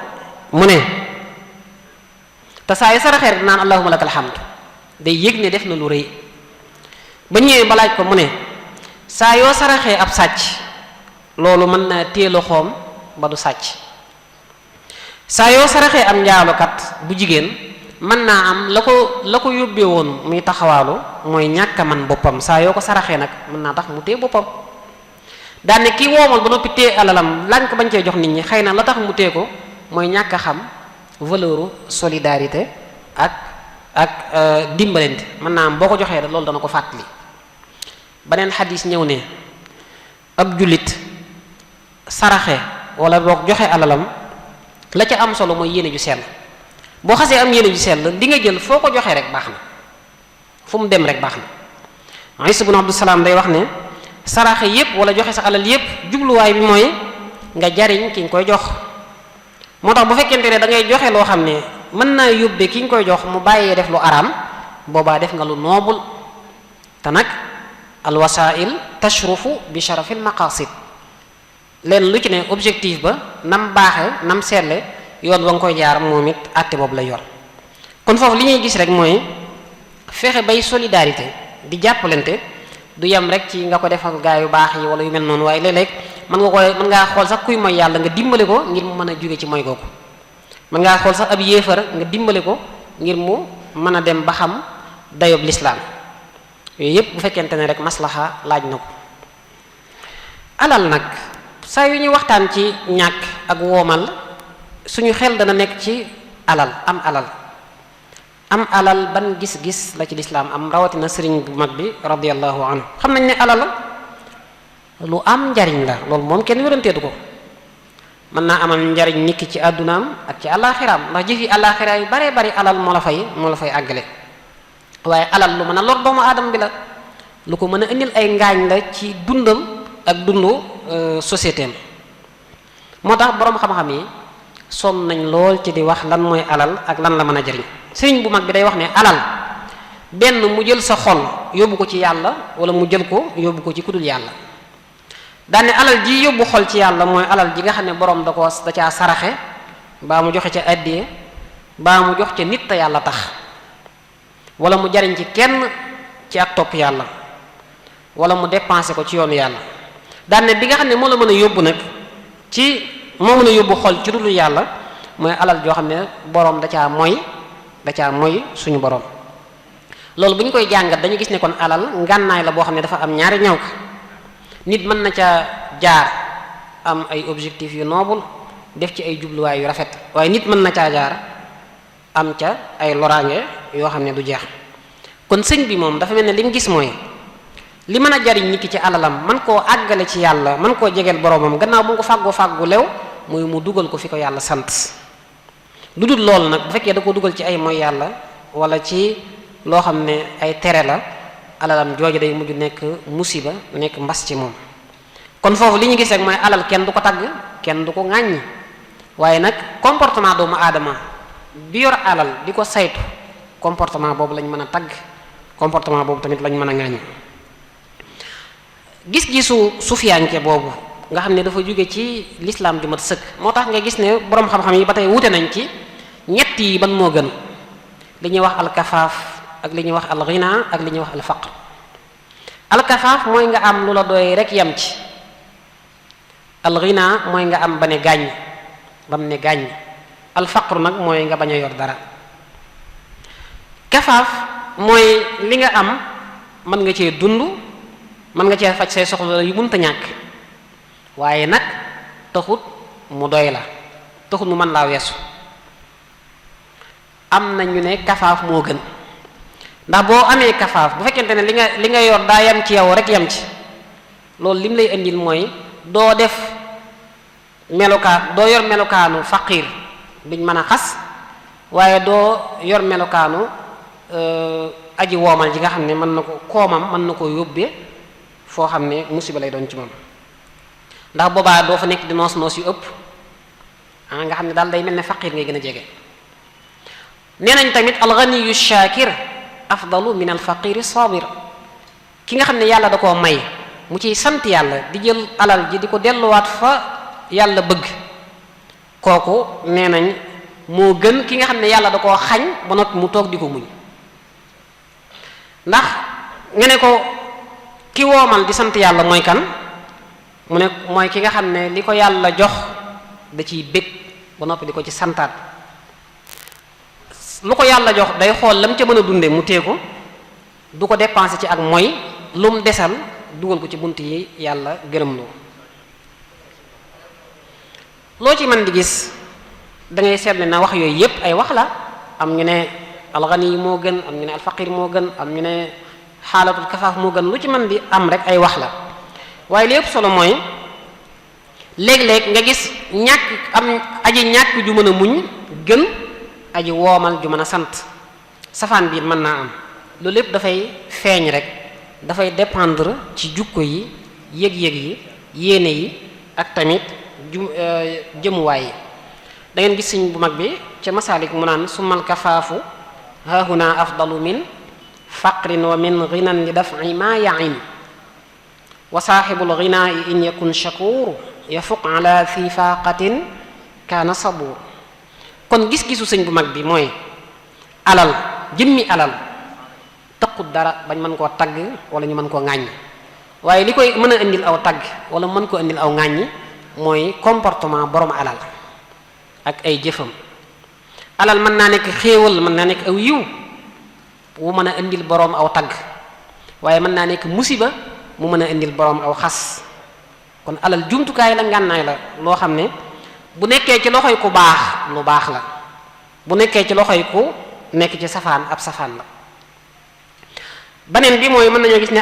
mu ne te saa yu saraxee rek naan allahumma lakal hamd, day yëg ne def na lu rëy. ba ñëwee ba laaj ko, mu ne saa yoo saraxee ab sàcc, loolu mën naa téye loxoom ba du sàcc. saa yoo saraxee am njaalukat bu jigéen, mën naa am la ko yóbbee woon muy taxawaalu mooy ñàkk a man boppam, saa yoo ko saraxee nag mën naa tax mu téye boppam. daan ne kii woomal ba noppi téye alalam lànk bañ cee jox nit ñi, xëy na la tax mu téye ko mooy ñàkk a xam valeur solidarité ak dimbalante. mën naa am boo ko joxee loolu dana ko fàttali. beneen xadis ñëw ne ab jullit saraxe wala boog joxe alalam, la ca am solo mooy yéene ju sell. boo xasee am yéene ju sell, li nga jël foo ko joxee rek baax na, fu mu dem rek baax na. Isa ibn Abdus Salaam day wax ne saraxe yépp wala joxe sa alal yépp jubluwaay bi mooy nga jariñ ki nga koy jox. moo tax bu fekkente ne da ngay joxe loo xam ne mën naa yóbbee ki nga koy jox mu bàyyee def lu araam, boobaa def nga lu noobul. te nag al wasail tashrufu bi sharafil maqasid, leen lu ci ne objectif ba nam baaxe nam seetle, yoon wa nga koy jaar moom it àtte boobu lay yor. kon foofu li ñuy gis rek mooy fexe bay solidarité di jàppalante du yem rek ci nga ko defal gaa yu baax yi wala yu mel noonu, waaye léeg-léeg mën ngaa xool sax kuy mooy yàlla nga dimbale ko ngir mu mën a jóge ci mooy googu. mën ngaa xool sax ab yéefar nga dimbale ko ngir mu mën a dem ba xam dayob lislaam. yooyu yépp bu fekkente ne rek maslaxa laaj na ko. alal nag saa yu ñuy waxtaan ci ñàkk ak woomal, suñu xel dana nekk ci alal, am alal ban gis-gis la ci lislaam am, rawatina sëriñ bu mag bi radiyallahu anhu. xam nañ ne alal lu am njariñ la, loolu moom kenn wéranteetu ko. mën naa amal njariñ nit ki ci àddunaam ak ci àllaaxiraam, ndax jëfi àllaaxira yu baree bari alal moo la fay àggale. waaye alal lu mën a lor doomu aadama bi la, lu ko mën a indil ay ngaañ la ci dundam ak dundu société am. moo tax boroom xam-xam yi sonn nañ lool ci di wax lan mooy alal ak lan la mën a jariñ. sëriñ bu mag bi day wax ne alal benn mu jël sa xol yóbbu ko ci yàlla, wala mu jël ko yóbbu ko ci kudul yàlla. daane alal ji yóbbu xol ci yàlla mooy alal ji nga xam ne boroom da caa saraxe, baa mu joxe ca addiye, baa mu jox ca nit te yàlla tax, wala mu jariñ ci kenn ci ak topp yàlla. wala mu dépensé ko ci yoonu yàlla. daan ne bi nga xam ne moo la mën a yóbbu nag moo mën a yóbbu xol ci dulu yàlla mooy alal joo xam ne boroom da caa moy suñu boroom. loolu bu ñu koy jàngat dañu gis ne kon alal ngànnaay la boo xam ne dafa am ñaari ñaw ka nit mën na ca jaar am ay objectifs yu noble def ci ay jubluwaay yu rafet, waaye nit mën na caa jaar am ca ay loraange yoo xam ne du jeex. kon sëñ bi moom dafa mel ne li mu gis mooy li mën a jariñ nit ki ci alalam man koo àggale ci yàlla man koo jegeel boroomam gannaaw bu nga ko fàggu lew muy mu dugal ko fi ko yàlla sant. lu dul loolu nag bu fekkee da ko dugal ci ay mooy yàlla wala ci loo xam ne ay tere la, alalam jooju day mujj nekk musiba, nekk mbas ci moom. kon foofu li ñu gis rek mooy alal kenn du ko tagg, kenn du ko ŋàññi, waaye nag comportement doomu aadama bi yor alal di ko saytu, comportement boobu lañ mën a tagg, comportement boobu tamit lañ mën a ŋàññi. gis-gisu sufiyanke boobu nga xam ne dafa jóge ci l'islam ju mat sëkk, moo tax nga gis ne boroom xam-xam yi ba tey wute nañ ci ñett yi ban moo gën, li ñuy wax alkafaaf ak li ñuy wax alghina ak li ñuy wax alfaqr. alkafaaf mooy nga am lu la doy rek yam ci, alghina mooy nga am ba ne gàññ ba mu ne gàññ, alfaqr nag mooy nga bañ a yor dara. kafaaf mooy li nga am mën nga cee dund, mën nga cee faj say soxla yu mënta ñàkk, waaye nag taxut mu doy la, taxut mu mën laa weesu. am na ñu ne kafaaf moo gën, ndax boo amee kafaaf bu fekkente ne li nga yor daa yam ci yow rek yam ci, loolu lim lay indil mooy doo yor melokaanu faqiir biñ mën a xas, waaye doo yor melokaanu aji woomal ji nga xam ne mën na ko koomam mën na ko yóbbee foo xam ne musiba lay doon ci moom. ndax boobaa doo fa nekk di noos yu ëpp nga xam ne daal day mel ne faqiir ngay gën a jege. nee nañ tamit alganiyu shakir afdalu min alfaqiri sabir, ki nga xam ne yàlla da koo may mu ciy sant yàlla di jël alal ji di ko delluwaat fa yàlla bëgg, kooku nee nañ moo gën ki nga xam ne yàlla da koo xañ ba noppi mu toog di ko muñ. ndax nga ne ko ki woomal di sant yàlla mooy kan, mu ne mooy ki nga xam ne li ko yàlla jox da ciy bég ba noppi di ko ci santaat. lu ko yàlla jox day xool lam ca mën a dunde mu tee ko, du ko dépensé ci ak mooy, lu mu desal dugal ko ci bunt yi yàlla gërëm loo ci mën di gis da ngay seetlu na wax yooyu yépp ay wax la. am ñu ne alxani yi moo gën, am ñu ne alfaqir moo gën, am ñu ne xaalatul kafaaf moo gën, lu ci mën di am rek ay wax la. waaye li ëpp solo mooy léeg-léeg nga gis aji ñàkk ju mën a muñ gën aji woomal ju mën a sant. safaan biir mën naa am, loolu lépp dafay feeñ rek, dafay dépendre ci jukko yi, yëg-yëg yi, yéene yi ak tamit jëmuwaay yi. da ngeen gis sëñ bu mag bi ca masaalik mu naan summal kafaafu haahuna afdalu min faqrin wa min ghinan li daf'i ma ya'in wa saaxibul ghinaa'i in yakun shakuur yafuq ala fi faaqatin kaana sabuur. kon gis-gisu sëñ bu mag bi mooy alal, jëmmi alal taqut dara bañ mën koo tagg wala ñu mën koo ŋàññi, waaye li koy mën a indil aw tagg wala mën koo indil aw ŋàññi mooy comportement borom alal ak ay jëfam. alal mën naa nekk xéewal, mën naa nekk aw yiw wu mën a indil boroom aw tagg, waaye mën naa nekk musiba mu mën a indil boroom aw xas. kon alal jumtukaay la, ngànnaay la loo xam ne bu nekkee ci loxoy ku baax lu baax la, bu nekkee ci loxoy ku nekk ci safaan ab safaan la. beneen bi mooy mën nañoo gis ne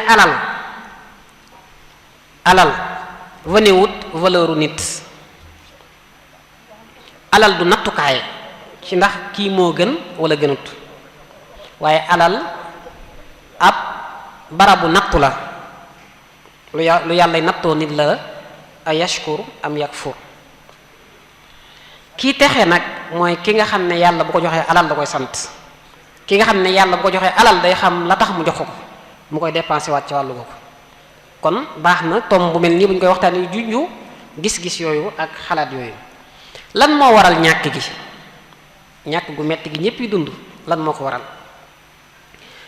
alal wanewut valeuru nit. alal du nattukaay ci ndax kii moo gën wala gënut, waaye alal ab barabu nattu la, lu yàlla nattoo nit la, a yashkur am yakfur. kii texe nag mooy ki nga xam ne yàlla bu ko joxee alal da koy sant, ki nga xam ne yàlla bu ko joxee alal day xam la tax mu jox ko mu koy dépensé waat ci wàllu ko. kon baax na tom bu mel nii bu ñu koy waxtaanee junju gis-gis yooyu ak xalaat yooyu. lan moo waral ñàkk gi, ñàkk gu metti gi ñépp yi dund, lan moo ko waral?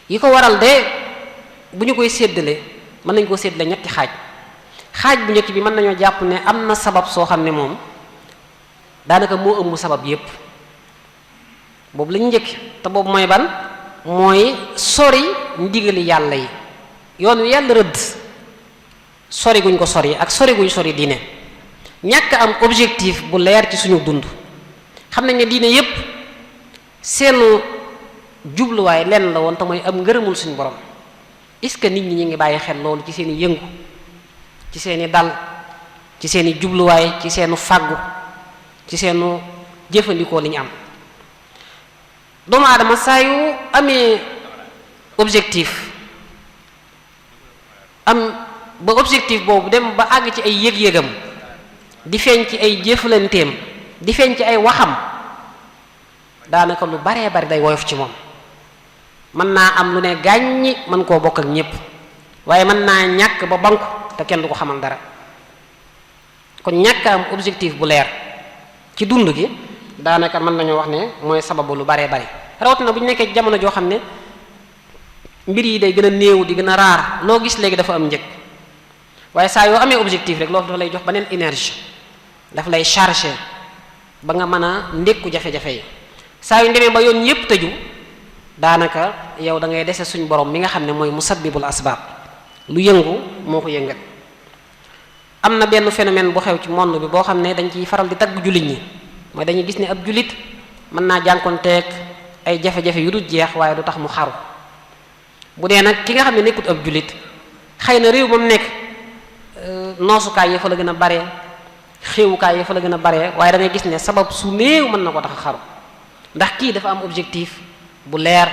yi ko waral de bu ñu koy séddale mën nañ koo séddale ñetti xaaj bu njëkk bi mën nañoo jàpp ne am na sabab soo xam ne moom daanaka moo ëmb sabab yépp boobu lañu njëkk te boobu mooy ban mooy sori ndigali yàlla yi yoon wi yàlla rëdd sori guñ ko sori ak sori guñ sori diine ñàkk am objectif bu leer ci suñu dund xam nañ ne diine yépp seenu jubluwaay lenn la woon te mooy am ngërëmul suñu borom est-ce que nit ñi ñu ngi bàyyi xel loolu ci seeni yëngu ci seeni dal ci seeni jubluwaay ci seenu fàggu ci seenu jëfandikoo li ñu am doomu aadama saa yu amee objectif am ba objectif boobu dem ba àgg ci ay yëg-yëgam di feeñ ci ay jëflanteem di feeñ ci ay waxam daanaka lu baree bari day woyof ci moom mën naa am lu ne gàññi mën koo bokk ak ñépp waaye mën naa ñàkk ba banku te kenn du ko xamal dara kon ñàkk am objectif bu leer ci dund gi daanaka mën nañoo wax ne mooy sababu lu baree bari rawatina bu ñu nekkee jamono joo xam ne mbir yi day gën a néew di gën a raar loo gis léegi dafa am njëg waaye saa yoo amee objectif rek loolu dafa lay jox beneen énergie daf lay chargé ba nga mën a ndékku jafe-jafe yi saa yu demee ba yoon yépp tëju daanaka yow da ngay dese suñ borom mi nga xam ne mooy musabbibul asbaab lu yëngu moo ko yëngal. am na benn phénomène bu xew ci monde bi boo xam ne dañ ciy faral di tagg jullit ñi mooy dañuy gis ne ab jullit mën naa jànkonteeg ay jafe-jafe yu dul jeex waaye du tax mu xaru bu dee nag ki nga xam ne nekkut ab jullit xëy na réew ba mu nekk noosukaay yi fa la gën a bare xéewukaay yi fa la gën a bare waaye da ngay gis ne sabab su néew mën na ko tax a xaru ndax kii dafa am objectif bu leer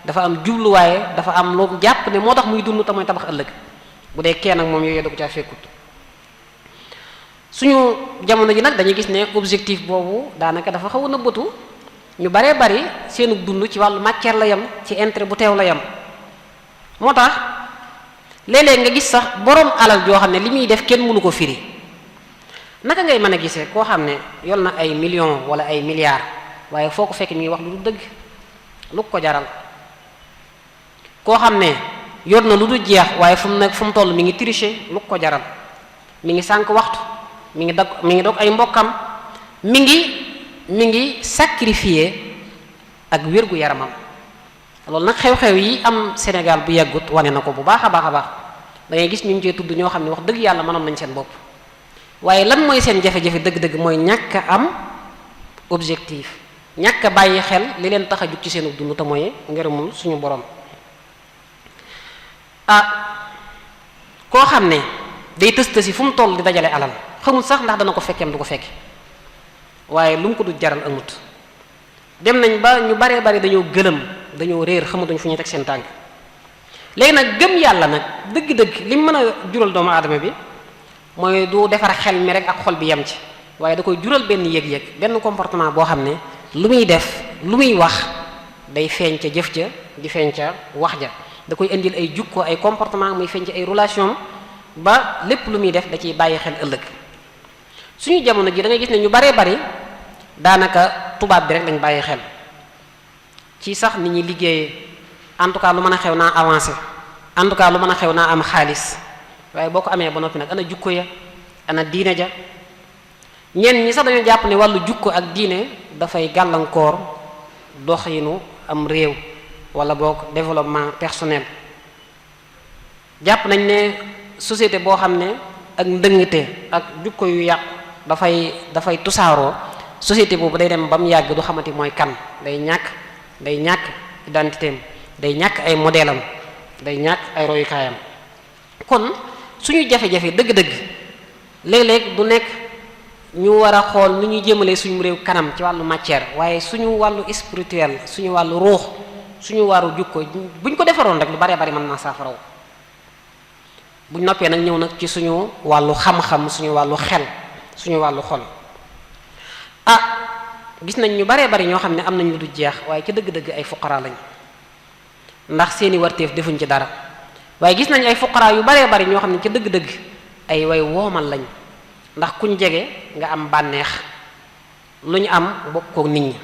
dafa am jubluwaaye dafa am lu jàpp ne moo tax muy dund te mooy tabax ëllëg bu dee kenn ak moom yooyu da ko caa fekkut suñu jamono ji nag dañuy gis ne objectif boobu daanaka dafa xaw a nëbbatu ñu baree bari seenu dund ci wàllu matière la yam ci intérêt bu teew la yam moo tax léeg-léeg nga gis sax borom alal joo xam ne li muy def kenn mënu ko firi naka ngay mën a gisee koo xam ne yor na ay millions wala ay milliards waaye foo ko fekk mi ngi wax lu du dëgg lu ko jaral koo xam ne yor na lu du jeex waaye fu mu nekk fu mu toll mi ngi tricher lu ko jaral mi ngi sànq waxtu mi ngi dog ay mbokkam mi ngi sacrifier ak wérgu yaramam loolu nag xew-xew yi am Sénégal bu yàggut wane na ko bu baax a baax a baax da ngay gis ñu ngi cee tudd ñoo xam ne wax dëgg yàlla mënoon nañ seen bopp waaye lan mooy seen jafe-jafe dëgg-dëgg mooy ñàkk a am objectif ñàkk a bàyyi xel li leen tax a jug ci seen dund te mooy ngërëmul suñu borom koo xam ne day tës-tësi fu mu toll di dajale alal xamul sax ndax dana ko fekkeem du ko fekke waaye lu mu ko du jaral amut dem nañ ba ñu baree bari dañoo gëlëm dañoo réer xamatuñ fu ñuy teg seen tànk léegi nag gëm yàlla nag dëgg-dëgg li mu mën a jural doomu aadama bi mooy du defar xel mi rek ak xol bi yem ci waaye da koy jural benn yëg-yëg benn comportement boo xam ne lu muy def lu muy wax day feeñ ca jëf ja di feeñ ca wax ja da koy indil ay jukko ay comportement muy feeñ ci ay relation ba lépp lu muy def da ciy bàyyi xel ëllëg suñu jamono ji da ngay gis ne ñu baree bari daanaka tubaab bi rek lañ bàyyi xel ci sax nit ñi liggéeyee en tout cas lu mën a xew naa avancé en tout cas lu mën a xew naa am xaalis waaye boo ko amee ba noppi nag ana jukko ya ana diine ja ñenn ñi sax dañoo jàpp ne wàllu jukko ak diine dafay gàllankoor doxinu am réew wala boog développement personnel jàpp nañ ne société boo xam ne ak ndëngte ak jukko yu yàqu dafay tusaaroo société boobu day dem ba mu yàgg du xamante mooy kan day ñàkk identité am day ñàkk ay modèle am day ñàkk ay royukaayam kon suñu jafe-jafe dëgg-dëgg léeg-léeg du nekk ñu war a xool nu ñuy jëmalee suñu réew kanam ci wàllu matière waaye suñu wàllu spirituel suñu wàllu ruux suñu wàllu jukko buñ ko defaroon rek lu baree bari mën naa saafaraw buñ noppee nag ñëw nag ci suñu wàllu xam-xam suñu wàllu xel suñu wàllu xol gis nañ ñu baree bari ñoo xam ne am nañ lu du jeex waaye ci dëgg-dëgg ay fuqara lañ ndax seeni warteef defuñ ci dara waaye gis nañ ay fuqara yu baree bari ñoo xam ne ci dëgg-dëgg ay way woomal lañ ndax kuñ jege nga am bànneex lu ñu am bokk kook nit ñi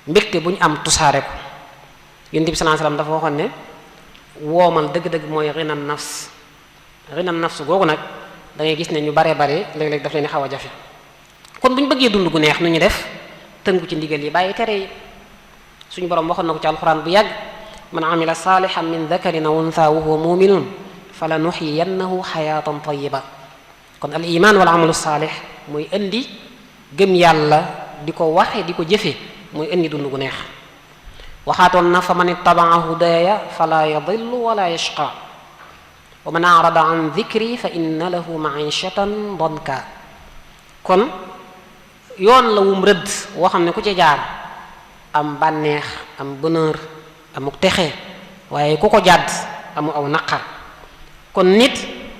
mbégte bu ñu am tusaare ko Yonent bi sallallahu alayhi wasallam dafa waxoon ne woomal dëgg-dëgg mooy rinan nafs googu nag da ngay gis ne ñu bare léeg-léeg daf leen xaw a jafe. kon bu ñu bëggee dund gu neex nu ñu def tënku ci ndigal yi bàyyi tere yi. suñu borom waxoon na ko ci alxuraan bu yàgg man amila saalihan min dakarin aw untha wa huwa muminun fala nuxyiyannahu xayaatan tayiba. kon al iman wal amalu saalih mooy indi gëm yàlla di ko waxe di ko jëfe mooy indi dund gu neex. waxaatoon na fa man ittabaa hudaya fala yadillu wala yashqa wa man arada an dikri fa inna lahu maishatan danka. kon yoon la wum rëdd woo xam ne ku ci jaar am bànneex am bonheur amuk texe waaye ku ko jàdd amu aw naqar. kon nit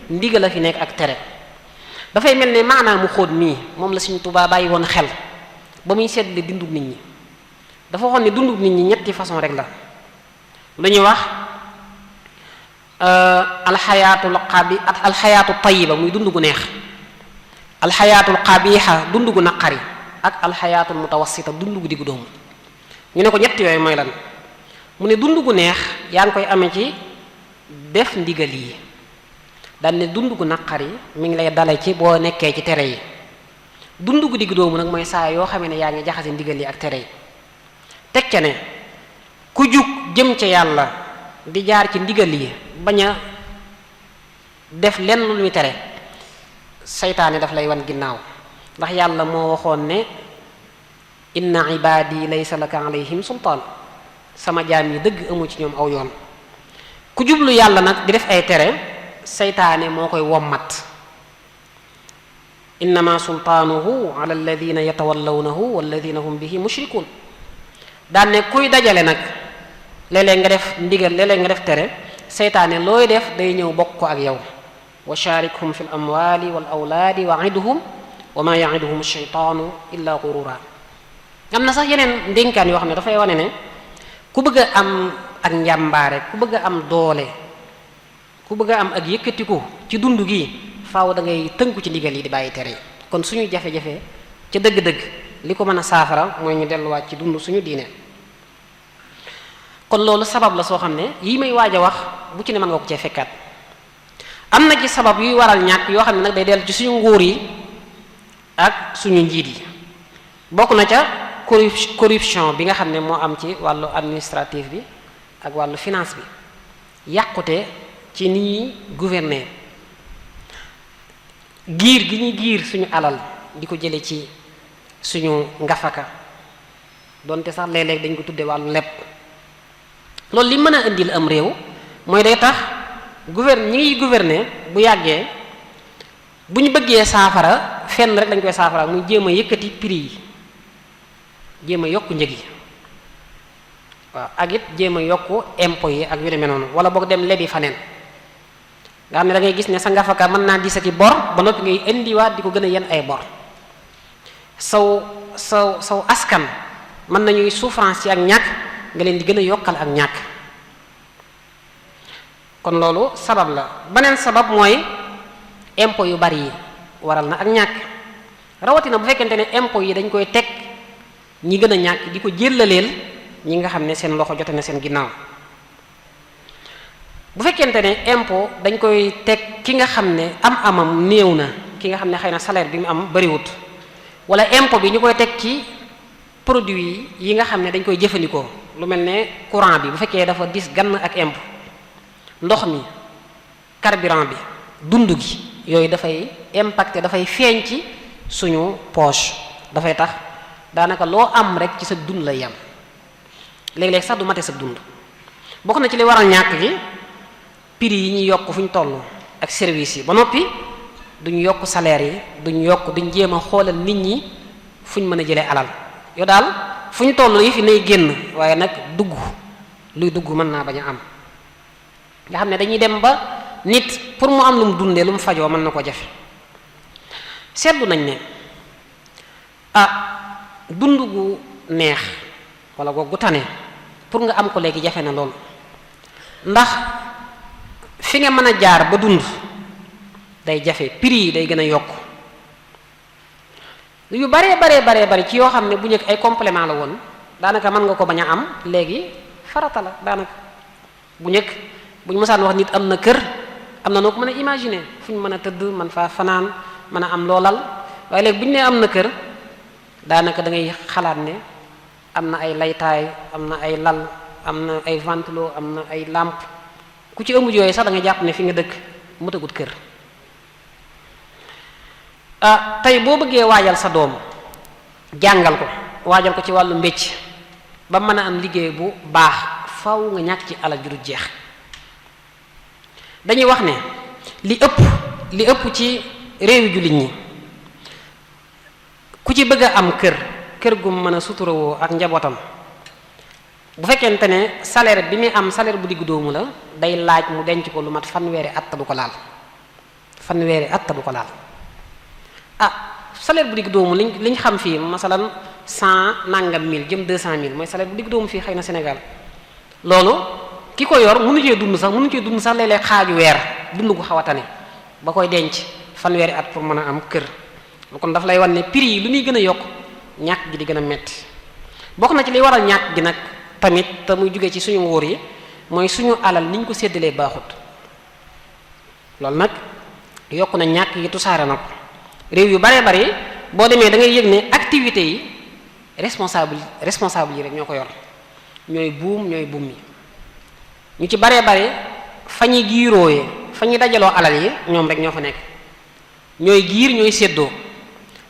ndigal la fi nekk ak tere dafay mel ne maanaam mu xóot mii moom la Sëriñ Tuubaa bàyyi woon xel ba muy seetle dundub nit ñi. dafa waxoon ne dundub nit ñi ñetti façon rek la lu ñuy wax alxayaatu tayiba muy dund gu neex, alxayaatul qabiixa dund gu naqari, ak alxayaatul mutawassita dund gu diggu doomu. ñu ne ko ñett yooyu mooy lan mu ne dund gu neex yaa ngi koy amee ci def ndigal yi, daan ne dund gu naqari mi ngi lay dale ci boo nekkee ci tere yi. dund gu diggu doomu nag mooy saa yoo xamee ne yaa ngi jaxase ndigal yi ak tere yi. teg ca ne ku jug jëm ca yàlla di jaar ci ndigal yi bañ a def lenn lu muy tere, seytaane daf lay wan ginnaaw, ndax yàlla moo waxoon ne inna ibadi laysa laka alayhim sultaan, sama jaam yi dëgg amu ci ñoom aw yoon. ku jublu yàlla nag di def ay tere, seytaane moo koy wommat. innama sultaanuhu ala alladina yatawallawnahu walladina hum bihi mushrikun. daan ne kuy dajale nag léeg-léeg nga def ndigal léeg-léeg nga def tere, seytaane looy def day ñëw bokk ko ak yow. wa sharikhum fi l amwali wal awlaadi wa iduhum wa ma yaiduhum sheytaanu illa gurura. am na sax yeneen ndénkaan yoo xam ne dafay wane ne ku bëgg a am ak njàmbaare, ku bëgg a am doole, ku bëgg a am ak yëkkatiku ci dund gi faaw da ngay tënku ci ndigal yi di bàyyi tere yi. kon suñu jafe-jafe ca dëgg-dëgg li ko mën a saafara mooy ñu delluwaat ci dund suñu diine. kon loolu sabab la soo xam ne yii may waaj a wax bu ci ne mën nga ko cee fekkaat. am na ci sabab yuy waral ñàkk yoo xam ne nag day dellu ci suñu nguur yi ak suñu njiit yi. bokk na ca corruption bi nga xam ne moo am ci wàllu administratif bi ak wàllu finance bi, yàqute ci ni ñuy gouverner, giir gi ñuy giir suñu alal di ko jële ci suñu ngafaka, donte sax léeg-léeg dañ ko tudde wàllu lepp. loolu li mën a indil am réew mooy day tax ñi ngiy gouverner bu yàggee bu ñu bëggee saafara fenn rek dañ koy saafara muy jéem a yëkkati prix yi, jéem a yokk njëg yi, waaw ak it jéem a yokk impôt yi ak yu demee noonu, wala boog dem lebi faneen. nga xam ne da ngay gis ne sa ngafaka mën naa disaki bor ba noppi ngay indiwaat di ko gën a yen ay bor. saw askan mën nañuy souffrance ci ak ñàkk nga leen di gën a yokkal ak ñàkk. kon loolu sabab la. beneen sabab mooy impôt yu bari yi waral na ak ñàkk, rawatina bu fekkente ne impôt yi dañ koy teg ñi gën a ñàkk di ko jëllaleel ñi nga xam ne seen loxo jote na seen ginnaaw. bu fekkente ne impôt dañ koy teg ki nga xam ne am-amam néew na, ki nga xam ne xëy na salaire bi mu am bariwut, wala impôt bi ñu koy teg ci produit yi nga xam ne dañ koy jëfandikoo, lu mel ne courant bi bu fekkee dafa dis gann ak impôt, ndox mi, carburant bi, dund gi, yooyu dafay impacter, dafay feeñ ci suñu poche, dafay tax daanaka loo am rek ci sa dund lay yam, léeg-léeg sax du mate sa dund. bokk na ci li waral ñàkk gi prix yi ñuy yokk fu ñu toll ak service yi, ba noppi duñ yokk salaire yi, duñ jéem a xoolal nit ñi fu ñu mën a jëlee alal. yow daal fu ñu toll yi fi nay génn, waaye nag luy dugg mën naa bañ a am. nga xam ne dañuy dem ba nit pour mu am lu mu dundee, lu mu fajoo mën na ko jafe. seetlu nañ ne dund gu neex wala gu tane pour nga am ko léegi jafe na lool, ndax fi nga mën a jaar ba dund day jafe, prix yi day gën a yokk. yu baree ci yoo xam ne bu njëkk ay complément la woon daanaka mën nga ko bañ a am, léegi farata la. daanaka bu njëkk bu ñu mësaan wax nit am na kër am na noo ko mën a imaginer fu ñu mën a tëdd man faa fanaan mën a am loolal waaye léegi bu ñu nee am na kër daanaka da ngay xalaat ne am na ay laytaay am na ay lal am na ay ventilo am na ay lampe ku ci ëmb yooyu sax da nga jàpp ne fi nga dëkk matagut kër. Tey boo bëggee waajal sa doom jàngal ko waajal ko ci wàllu mbécc ba mën a am liggéey bu baax faw nga ñàkk ci alal ju du jeex. dañuy wax ne li ëpp ci réewi jullit ñi ku ci bëgg a am kër gu mën a suturawoo ak njabootam bu fekkente ne salaire bi muy am salaire bu diggu doomu la day laaj mu denc ko lu mat fanweeri at du ko laal salaire bu diggu doomu liñ xam fii masalan 100 nangam mille jëm 200 000 mooy salaire bu diggu doomu fii xëy na Sénégal loolu ki ko yor mënu cee dund sax léeg-léeg xaaju weer dund gu xaw a tane ba koy denc fanweeri at pour mën a am kër kon daf lay wan ne prix yi lu muy gën a yokk ñàkk gi di gën a metti bokk na ci liy waral ñàkk gi nag tamit te muy jóge ci suñu nguur yi mooy suñu alal niñ ko séddalee baaxut loolu nag yokk na ñàkk yi tusaare na ko réew yu baree bari boo demee da ngay yëg ne activités yi responsable yi rek ñoo ko yor ñooy buum yi ñu ci baree bare fa ñuy giirooyee fa ñuy dajaloo alal yi ñoom rek ñoo fa nekk ñooy giir ñooy séddoo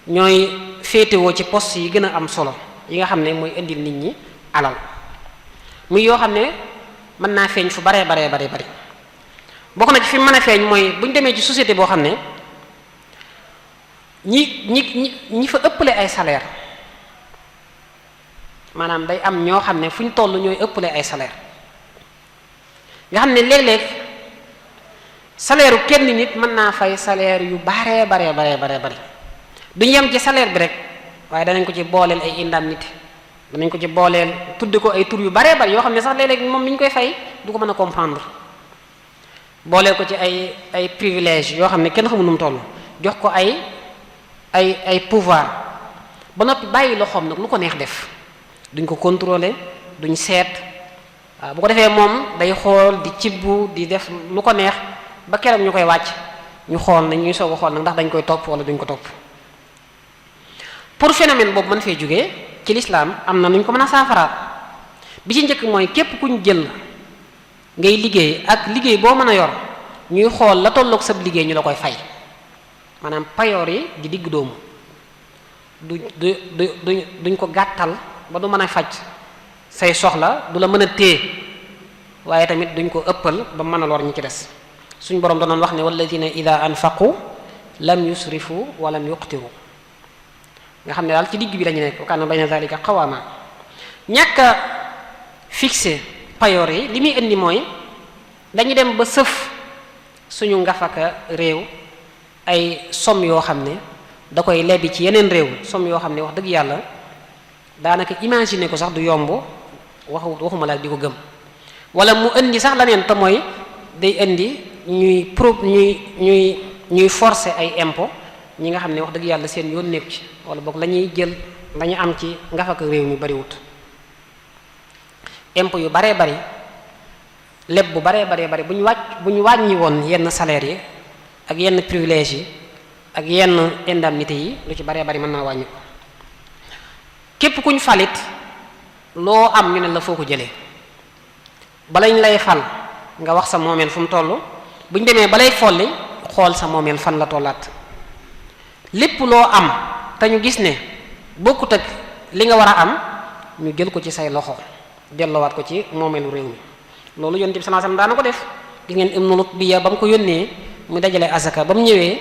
ñooy féetewoo ci poste yi gën a am solo yi nga xam ne mooy indil nit ñi alal muy yoo xam ne mën naa feeñ fu baree bari bokk na ci fi mën a feeñ mooy bu ñu demee ci société boo xam ne ñi fa ëppale ay salaire maanaam day am ñoo xam ne fu ñu toll ñooy ëppale ay salaire nga xam ne léeg-léeg salaire u kenn nit mën naa fay salaire yu baree bari duñu yem ci salaire bi rek waaye danañ ko ci booleel ay indemnité danañ ko ci booleel tudde ko ay tur yu baree bari yoo xam ne sax léeg-léeg moom mi ñu koy fay du ko mën a comprendre booleel ko ci ay privilège yoo xam ne kenn xamul nu mu toll jox ko ay pouvoir ba noppi bàyyi loxoom nag lu ko neex def duñ ko contrôler duñ seet waaw bu ko defee moom day xool di cibbu di def lu ko neex ba keroog ñu koy wàcc ñu xool na ñuy soog a xool nag ndax dañ koy topp wala duñ ko topp pour phénomène boobu mën fee jógee ci lislaam am na nuñ ko mën a saafaraat bi ci njëkk mooy képp kuñ jël ngay liggéey ak liggéey boo mën a yor ñuy xool la tolloog sab liggéey ñu la koy fay maanaam payoor yi di digg doomu duñ ko gàttal ba du mën a faj say soxla du la mën a téye waaye tamit duñ ko ëppal ba mën a lor ñi ci des suñ boroom danoon wax ne walladina ida anfaqu lam yusrifu wa lam yuqtiru nga xam ne daal ci digg bi lañu nekk wa kaana bayna zalika qawama ñàkk a fixé payoor yi li muy indi mooy dañu dem ba sëf suñu ngafaka réew ay somme yoo xam ne da koy lebbi ci yeneen réew somme yoo xam ne wax dëgg yàlla daanaka imaginer ko sax du yomb waxuma la di ko gëm wala mu indi sax leneen te mooy day indi ñuy forcer ay impôt ñi nga xam ne wax dëgg yàlla seen yoon nekk ci wala boog la ñuy jël la ñu am ci ngafaka réew mi bariwut impôt yu baree bari lépp bu baree bari bu ñu wàññi woon yenn salaire yi ak yenn privilège yi ak yenn indemnité yi lu ci baree bari mën naa wàññi ko képp kuñ falit loo am ñu ne la foo ko jëlee balañ lay fal nga wax sa moomeel fu mu toll buñ demee balay folli xool sa moomeel fan la tollaat lépp loo am te ñu gis ne bokkut ak li nga war a am ñu jël ko ci say loxo delloowaat ko ci moomeelu réew mi loolu yonent bi sallallahu alayhi wasallam daana ko def gis ngeen Ibnu Lutbiya ba mu ko yónnee mu dajale asaka ba mu ñëwee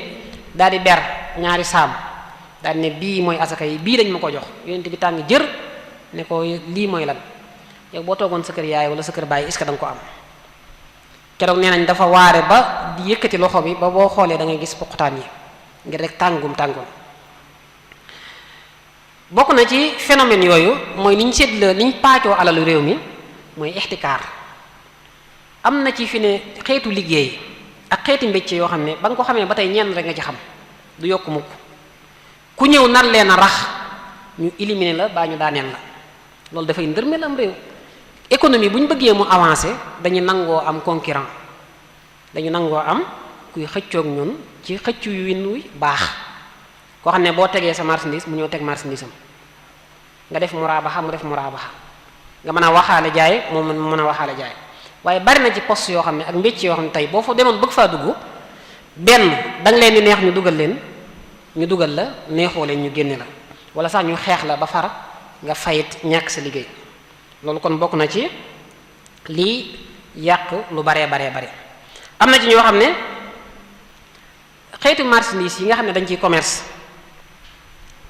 daal di ber ñaari saam daal di ne bii mooy asaka yi bii dañ ma ko jox yonent bi tàng jër ne ko lii mooy lan yow boo toogoon sa kër yaay wala sa kër baay est-ce que da nga ko am keroog nee nañ dafa waare ba di yëkkati loxo bi ba boo xoolee da ngay gis poqutaan yi ngir rek tàngoom bokk na ci phénomène yooyu mooy niñ séddale niñ paacoo alalu réew mi mooy ixtikaar am na ci fi ne xeetu liggéey ak xeeti mbécc yoo xam ne ba nga ko xamee ba tey ñenn rek nga ci xam du yokk mukk ku ñëw nar leen a rax ñu éliminer la baa ñu daaneel la loolu dafay ndërmeel am réew économie bu ñu bëggee mu avancer dañu nangoo am concurrent dañu nangoo am kuy xëccoog ñun ci xëccu yu wi baax koo xam ne boo tegee sa marchandise mu ñëw teg marchandise am nga def muraabaxa mu def muraabaxa nga mën a waxaale jaay moom mën a waxaale jaay. waaye bari na ci poste yoo xam ne ak mbécc yoo xam ne tey boo fa demoon bëgg faa dugg benn da nga leen di neex ñu dugal la neexoo leen ñu génne la wala sax ñu xeex la ba far nga fayit ñàkk sa liggéey loolu kon bokk na ci lii yàq lu baree bare am na ci ñoo xam ne xeetu marchandise yi nga xam ne dañ ciy commerce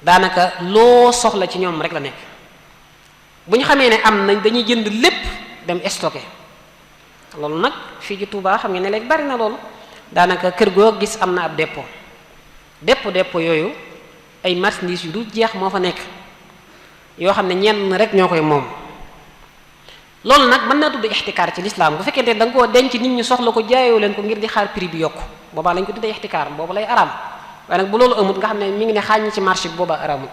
daanaka loo soxla ci ñoom rek la nekk bu ñu xamee ne am nañ dañuy jënd lépp dem stocké loolu nag fii ci Touba xam nga ne léegi bari na loolu daanaka kër goo gis am na ab dépôt yooyu ay marchandises yu du jeex moo fa nekk yoo xam ne ñenn rek ñoo koy moom loolu nag mën naa tudd ixtikaar ci lislaam bu fekkente da nga koo denc nit ñi soxla ko jaayoo leen ko ngir di xaar prix bi yokku boobaa lañ ko tuddee ixtikaar boobu lay araam waaye nag bu loolu amut nga xam ne mi ngi ne xaañ ci marché bi boobaa araamut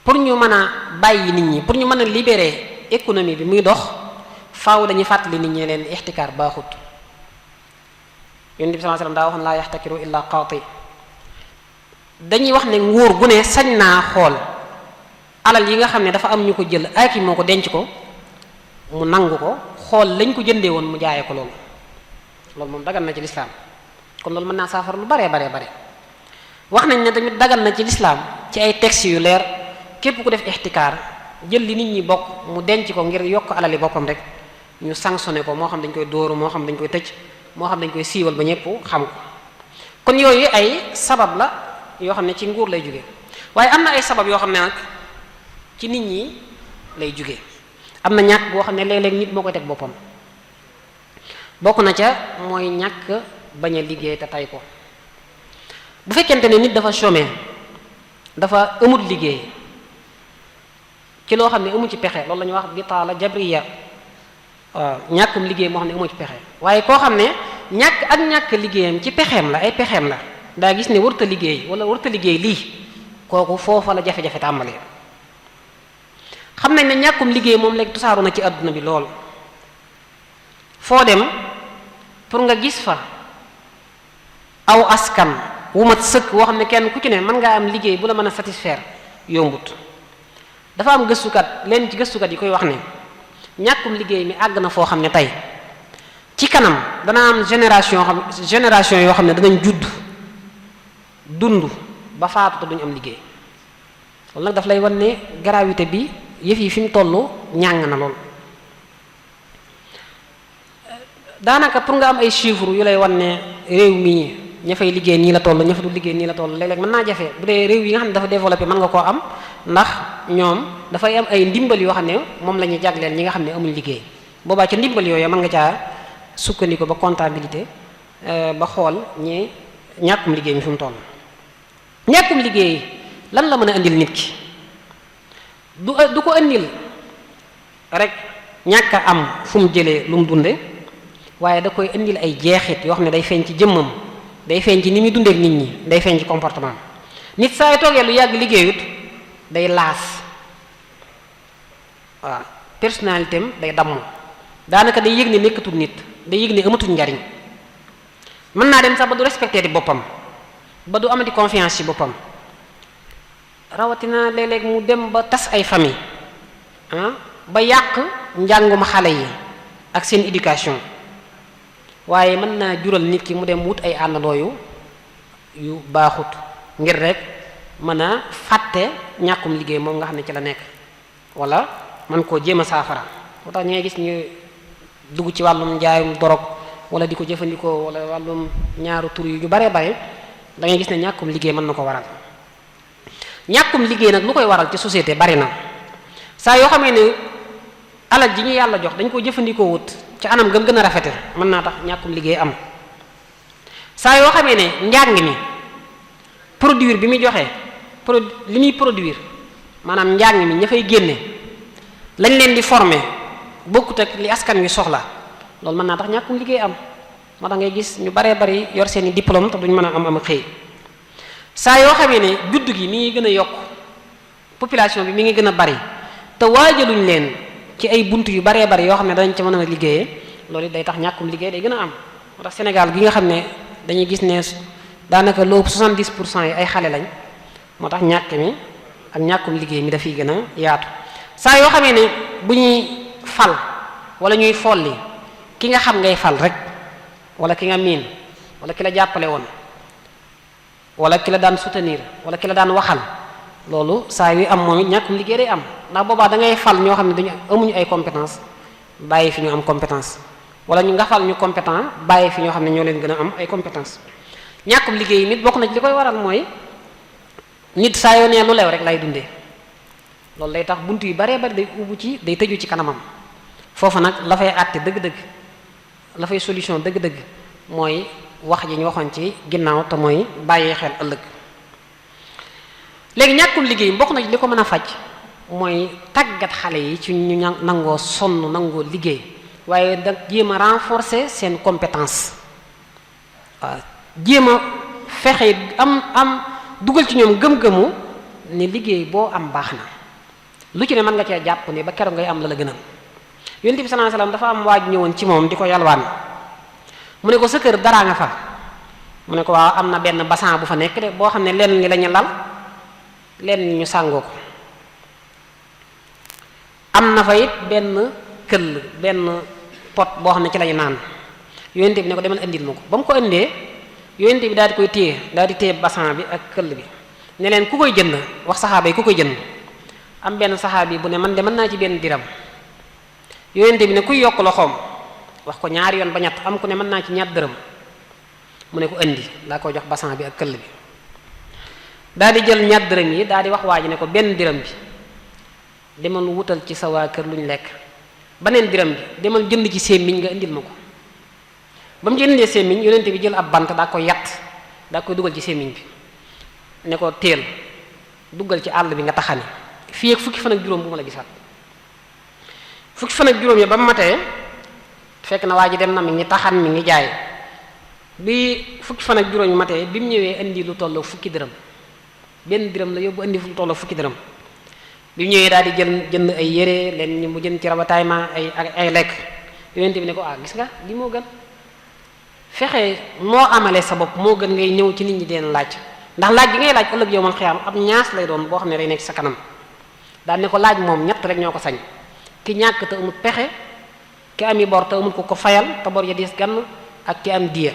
pour ñu mën a bàyyi nit ñi pour ñu mën a libérer économie bi muy dox faaw dañuy fàttali nit ñi leen ixtikaar baaxut yonent bi sallallahu alayhi wasallam daa waxoon laa yaxtakiru illa qaati dañuy wax ne nguur gu ne sañ naa xool alal yi nga xam ne dafa am ñu ko jël ak moo ko denc ko mu nangu ko xool lañ ko jëndee woon mu jaayee ko loolu moom dagan na ci lislaam kon loolu mën naa saafara lu bare wax nañ ne tamit dagan na ci lislaam ci ay textes yu leer képp ku def ixtikaar jël li nit ñi bokk mu denc ko ngir yokk alali boppam rek ñu sanctionné ko moo xam dañ koy dóoru moo xam dañ koy tëj moo xam dañ koy siiwal ba ñëpp xam ko kon yooyu ay sabab la yoo xam ne ci nguur lay jóge waaye am na ay sabab yoo xam ne nag ci nit ñi lay jóge am na ñàkk boo xam ne léeg-léeg nit moo koy teg boppam bokk na ca mooy ñàkk bañ a liggéey te tay ko bu fekkente ne nit dafa chômé dafa amul liggéey ci loo xam ne amu ci pexe loolu la ñuy wax bitaala jabriya waaw ñàkkum liggéey moo xam ne amu ci pexe waaye koo xam ne ñàkk liggéeyam ci pexeem la ay pexeem la daa gis ne warta liggéey wala warta liggéey lii kooku foofa la jafe-jafe tàmbalee xam nañ ne ñàkkum liggéey moom léegi tusaaru na ci àdduna bi lool foo dem pour nga gis fa aw askan wu mat sëkk woo xam ne kenn ku ci ne mën ngaa am liggéey bu la mën a satisfaire yombut dafa am gëstukat leen ci gëstukat yi koy wax ne ñàkkum liggéey mi àgg na foo xam ne tey ci kanam dana am génération yoo xam ne danañ judd dund ba faatu te duñ am liggéey loolu nag daf lay wan ne gravité bi yëf yi fi mu toll ñàng na lool daanaka pour nga am ay chiffres yu lay wan ne réew mi ña fay liggéey nii la toll ña fa du liggéey nii la toll léeg-léeg mën naa jafe bu dee réew yi nga xam ne dafa développé mën nga koo am ndax ñoom dafay am ay ndimbal yoo xam ne moom la ñuy jagleel ñi nga xam ne amuñ liggéey boobaa ca ndimbal yooyu mën nga caa sukkandiku ba comptabilité ba xool ñi ñàkkum liggéey mi fi mu toll ñàkkum liggéey lan la mën a indil nit ki du ko indil rek ñàkk a am fu mu jëlee lu mu dunde waaye da koy indil ay jeexit yoo xam ne day feeñ ci jëmmam day feeñ ci ni muy dundeek nit ñi day feeñ ci comportement nit saa yu toogee lu yàgg liggéeyut day laas waaw personnalité am day damm daanaka day yëg ne nekkatul nit day yëg ne amatul njariñ mën naa dem sax ba du respecté di boppam ba du amati confiance ci boppam rawatina léeg-léeg mu dem ba tas ay famille ba yàq njàngum xale yi ak seen éducation waaye mën naa jural nit ki mu dem wut ay àndandoo yu baaxut ngir rek mën a fàtte ñàkkum liggéey moom nga xam ne ci la nekk wala man koo jéem a saafara moo tax ñu ngay gis ñu dugg ci wàllum njaayum dorog wala di ko jëfandikoo wala wàllum ñaaru tur yu bare bare da ngay gis ne ñàkkum liggéey mën na ko waral ñàkkum liggéey nag lu koy waral ci société bari na saa yoo xamee ne alal ji ñu yàlla jox dañ ko jëfandikoo wut ci anam gëm gën a rafete mën naa tax ñàkkum liggéey am saa yoo xamee ne njàng mi produire bi muy joxe li muy produire maanaam njàng mi ña fay génne lañ leen di former bokkut ak li askan wi soxla loolu mën naa tax ñàkkum liggéey am moo tax ngay gis ñu baree bari yor seeni diplôme te duñ mën a am xëy saa yoo xamee ne judd gi mi ngi gën a yokk population bi mi ngi gën a bari te waajaluñ leen ci ay bunt yu baree bari yoo xam ne danañ ca mën a liggéeyee loolu day tax ñàkkum liggéey day gën a am. moo tax Sénégal gi nga xam ne dañuy gis ne daanaka loobu 70% yi ay xale lañ moo tax ñàkk mi ak ñàkkum liggéey mi dafiy gën a yaatu saa yoo xamee ne bu ñuy fal wala ñuy folli ki nga xam ngay fal rek wala ki nga miin wala ki la jàppale woon wala ki la daan soutenir wala ki la daan waxal loolu saa yu am moom it ñàkkum liggéey day am ndax boobaa da ngay fal ñoo xam ne dañu amuñu ay compétence bàyyi fi ñu am compétence wala ñu nga fal ñu compétent bàyyi fi ñoo xam ne ñoo leen gën a am ay compétence ñàkkum liggéey nit bokk na ci li koy waral mooy nit saa yoo nee lu leew rek lay dundee loolu day tax bunt yu baree bari day ubbu ci day tëju ci kanamam foofu nag la fay àtte dëgg-dëgg la fay solution dëgg-dëgg mooy wax ji ñu waxoon ci ginnaaw te mooy bàyyee xel ëllëg léegi ñàkkum liggéey bokk na ci li ko mën a faj mooy tàggat xale yi ci ñu nangoo sonn nangoo liggéey waaye da jéem a renforcer seen compétence waaw jéem a fexe am dugal ci ñoom gëm-gëmu ne liggéey boo am baax na lu ci ne mën nga cee jàpp ne ba keroog ngay am la la gënal yonent bi sallallahu alayhi wasallam dafa am waaj ñëwoon ci moom di ko yalwaan mu ne ko sa kër daraa nga fa mu ne ko waaw am na benn bassan bu fa nekk de boo xam ne lenn li lañu lal lenn ñu sàngoo ko am na fa it benn këll benn pot boo xam ne ci lañu naan yonent bi ne ko demal indil ma ko ba mu ko indee yonent bi daal di koy téye daal di téye bassan bi ak këll bi ne leen ku koy jënd wax saxaaba yi ku koy jënd am benn saxaaba yi bu ne man de mën naa ci benn diram yonent bi ne kuy yokk loxoom wax ko ñaari yoon ba ñett am ku ne mën naa ci ñaar dërëm mu ne ko indi daa koy jox bassan bi ak këll bi daal di jël ñaar dërëm yi daal di wax waa ji ne ko benn diram bi demal wutal ci sa waa kër lu ñu lekk beneen diram bi demal jënd ci sémmiñ nga indil ma ko ba mu ci indee sémmiñ yonent bi jël ab bant daa koy yatt daa koy dugal ci sémmiñ bi ne ko teel duggal ci àll bi nga taxani fii ak fukki fan ak juróom bu ma la gisaat fukki fan ak juróom yi ba mu matee fekk na waa ji dem na mi ngi taxan mi ngi jaay bi fukki fan ak juróom yi matee bi mu ñëwee indi lu tolloo fukki dërëm benn dërëm la yóbbu indi lu tolloo fukki dërëm bi mu ñëwee daal di jënd ay yére leen ñi mu jënd ci ravitaillement ay lekk yonent bi ne ko gis nga li moo gën fexe moo amale sa bopp moo gën ngay ñëw ci nit ñi deen laaj ndax laaj bi ngay laaj ëllëg yow man xiyaam ab ñaas lay doon boo xam ne day nekk sa kanam daal ne ko laaj moom ñett rek ñoo ko sañ ki ñàkk te amul pexe ki ami bor te amul ko fayal te bor ya diis gann ak ki am diya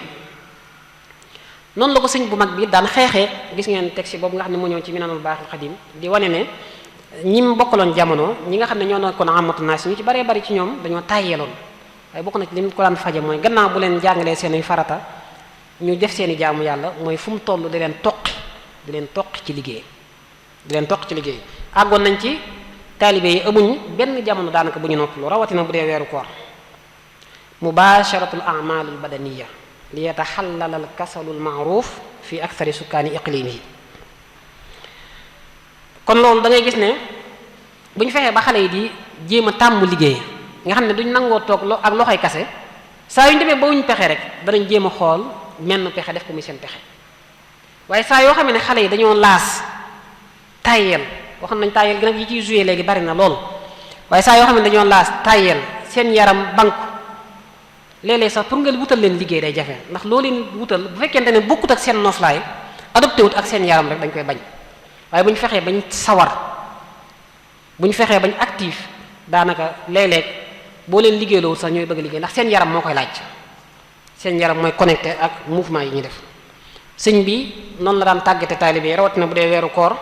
noonu la ko sëñ bu mag bi daan xeexee gis ngeen texte boobu nga xam ne moo ñëw ci Minanul Baaxil Xadim di wane ne ñi mu bokkaloon jamono ñi nga xam ne ñoo nekkoon amatu naas ñu ci baree bari ci ñoom dañoo tàyyeeloon waaye bokk na ci li mu ko daan faje mooy gannaaw bu leen jàngalee seeni farata ñu def seeni jaamu yàlla mooy fu mu toll di leen toqi ci liggéey àggoon nañ ci taalibe yi amuñ benn jamono daanaka bu ñu noppalu rawatina bu dee weeru koor mubasharatul a'malul badaniya li yataxallal al kasalul ma'ruf fi akthari sukkaani iqlimihi kon loolu da ngay gis ne bu ñu fexee ba xale yi di jéem a tàmm liggéey nga xam ne duñ nangoo toog ak loxoy kase saa yu ñu demee ba wuñ pexe rek danañ jéem a xool menn pexe def ko muy seen pexe waaye saa yoo xam ne xale yi dañoo laas tayel waxoon nañ tayel gi nag yi ciy joué léegi bari na lool waaye saa yoo xam ne dañoo laas tayel seen yaram banku léeg-léeg sax pour nga wutal leen liggéey day jafe ndax loo leen wutal bu fekkente ne bokkut ak seen noflaay adopté wut ak seen yaram rek dañ koy bañ waaye bu ñu fexee bañ sawar bu ñu fexee bañ actif daanaka léeg-léeg boo leen liggéey loolu sax ñooy bëgg liggéey ndax seen yaram moo koy laaj seen yaram mooy connecté ak mouvement yi ñuy def sëñ bi noonu la daan tàggate taalibe yi rawatina bu dee weeru koor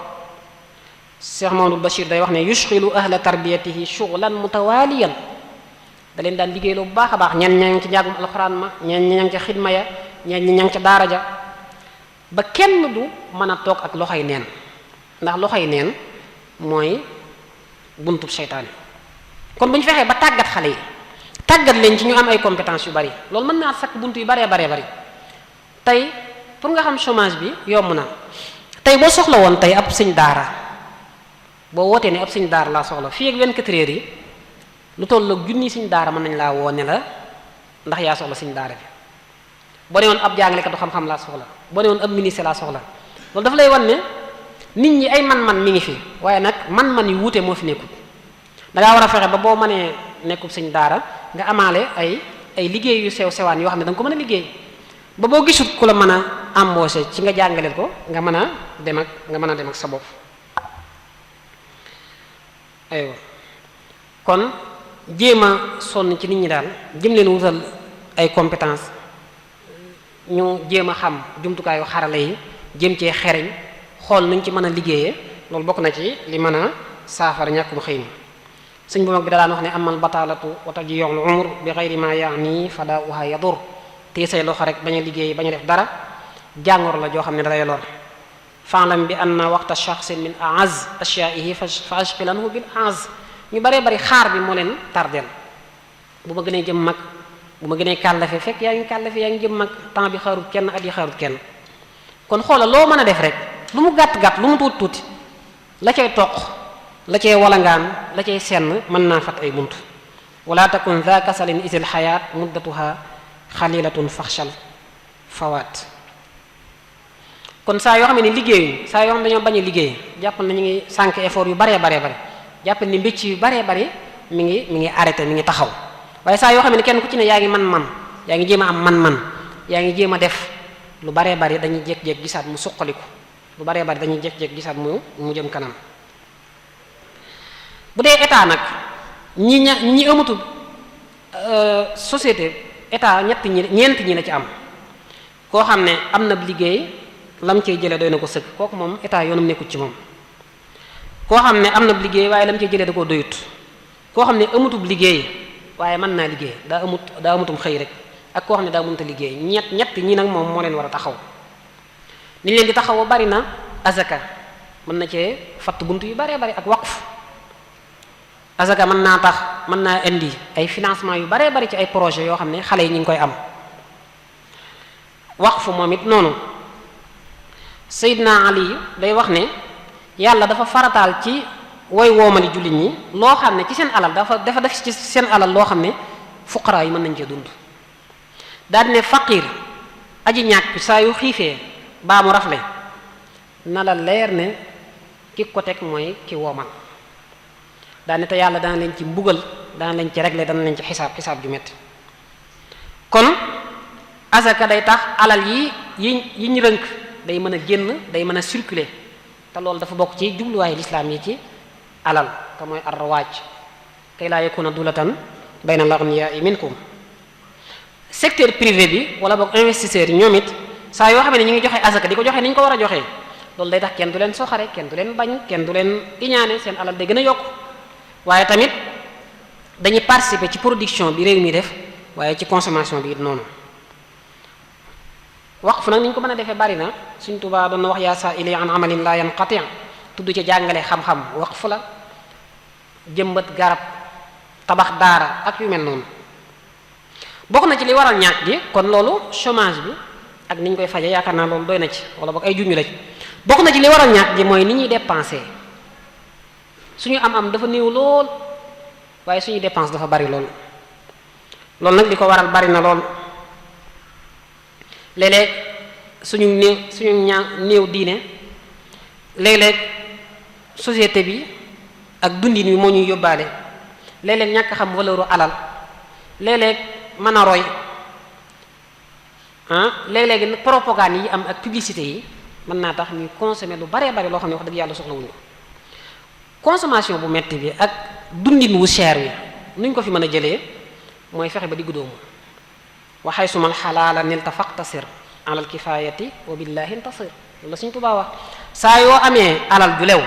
Cheikh Mamadou Bachir day wax ne yushxilu ahla tarbiyatihi shughlan mutawaliyan da leen daan liggéey loolu bu baax a baax ñen ña ngi ci njàngum alxuraan ma ñen ña ngi ca xidma ya ñen ña ngi ca daara ja ba kenn du mën a toog ak loxoy neen ndax loxoy neen mooy buntub seytaane kon bu ñu fexee ba tàggat xale yi tàggat leen ci ñu am ay compétence yu bari loolu mën naa sakk bunt yu baree bari tey pour nga xam chômage bi yomb na tey boo soxla woon tey ab sëñ daara boo wootee ne ab sëñ daara laa soxla fii ak 24 heures yi lu tolloog junni sëñ daara mën nañ laa woo ne la ndax yaa soxla sëñ daara bi boo ne woon ab jàngalekatu xam-xam laa soxla boo ne woon ab ministre laa soxla loolu dafa lay wan ne nit ñi ay man-man mi ngi fi waaye nag man-man yu wuute moo fi nekkul dangaa war a fexe ba boo mënee nekkub sëñ daara nga amaale ay ay liggéey yu sew sewaan yoo xam ne da nga ko mën a liggéey ba boo gisut ku la mën a embaucher ci nga jàngaleel ko nga mën a dem ak sa bopp. aywa kon jéem a sonn ci nit ñi daal jëm leen wutal ay compétence ñu jéem a xam jumtukaayu xarala yi jéem cee xereñ xool nuñ ci mën a liggéeyee loolu bokk na ci li mën a saafara ñàkkum xëy mi. sëñ bu mag bi da daan wax ne amal bataalatu wa tadyi'ul umr bi ghayri ma ya'ni fadaa'uha yadur te say loxo rek bañ a liggéey bañ a def dara jàngoro la joo xam ne dalay lor. fa'lam bi anna waqta shakhsin min a'az ashyaa'ihi fa ashghilanhu bil a'az ñu baree bari xaar bi moo leen tardeel bu ma gënee jëm mag bu ma gënee kàllafe fekk yaa ngi kàllafe yaa ngi jëm mag temps bi xaarut kenn at yi xaarut kenn kon xoolal loo mën a def rek lu mu gàtt-gàtt lu mu tuuti tuuti la cay toq la cay walangaan la cay senn mën naa fat ay bunt wala takun za kasalin isil xayaat muddatuha xalilatun faxshal fawaat kon saa yoo xam ne liggéeyuñ saa yoo xam ne dañoo bañ a liggéey jàppal na ñu ngi sànq effort yu baree bare jàppal ni mbicc yu baree bari mi ngi arrêté mi ngi taxaw waaye saa yoo xam ne kenn ku ci ne yaa ngi man yaa ngi jéem a am man yaa ngi jéem a def lu baree bari dañuy jékki-jékki gisaat mu suqaliku lu baree bari dañuy jékki-jékki gisaat mu jëm kanam. bu dee état nag ñi amatul société état ñeent ñi la ci am koo xam ne am na liggéey lam cey jëlee doy na ko sëkk kooku moom état yoonam nekkul ci moom. koo xam ne am na liggéey waaye lam cey jëlee da koo doyut koo xam ne amutub liggéey waaye mën naa liggéey daa amutum xëy rek ak koo xam ne daa mënta liggéey ñett ñi nag moom moo leen war a taxaw ni leen di taxaw bari na azaka mën na cee fatt bunt yu baree bari ak waqf azaka mën naa indi ay financement yu baree bari ci ay projet yoo xam ne xale yi ñu ngi koy am waqf moom it noonu Seydina Ali day wax ne yàlla dafa farataal ci woy woomali jullit ñi loo xam ne ci seen alal dafa def ci seen alal loo xam ne fuqaraa yi mën nañ cee dund daal ne faqir aji ñàkk saa yu xiifee baa mu rafle na la leer ne ki ko teg mooy ki woomal daal ne te yàlla dana leen ci mbugal dana leen ci régler dana leen ci xisaab ju metti kon azaka day tax alal yi ñu rënk day mën a génn day mën a circuler te loolu dafa bokk ci jubluwaayu lislaam yi ci alal te mooy arrawaaj kay laa yakuna dulatan bayna al-aghniyaa minkum secteur privé bi wala boog investisseurs yi ñoom it saa yoo xam ne ñu ngi joxe asaka di ko joxe ni ñu ko war a joxe loolu day tax kenn du leen soxare kenn du leen bañ kenn du leen iñaane seen alal day gën a yokk waaye tamit dañuy participer ci production bi réew mi def waaye ci consommation bi it noonu waqf nag ni ñu ko mën a defee bari na Sëriñ Tuubaa doon na wax yaa saa'ili an amalin la yanqati' tudd ci jàngale xam-xam waqf la jëmbat garab tabax daara ak yu mel noonu bokk na ci li waral ñàkk gi kon loolu chômage bi ak ni ñu koy faje yaakaar naa loolu doy na ci wala boog ay junñu la ci bokk na ci li waral ñàkk gi mooy ni ñuy dépenser suñu am dafa néew lool waaye suñu dépense dafa bari lool loolu nag li ko waral bari na lool léeg-léeg suñu néew diine léeg-léeg société bi ak dundin wi moo ñuy yóbbaale léeg-léeg ñàkk xam valeur alal léeg-léeg mën a roy léeg-léeg propagande yi am ak publicité yi mën naa tax ñuy consommer lu baree bari loo xam ne wax dëgg yàlla soxlawuñu consommation bu metti bi ak dundin wu cher wi nuñ ko fi mën a jëlee mooy fexe ba diggu doomu wa haysumal xalaala nilta faqtasir alal kifayati wa billahi intasir loolu la Sëriñ Tuubaa wax saa yoo amee alal ju lew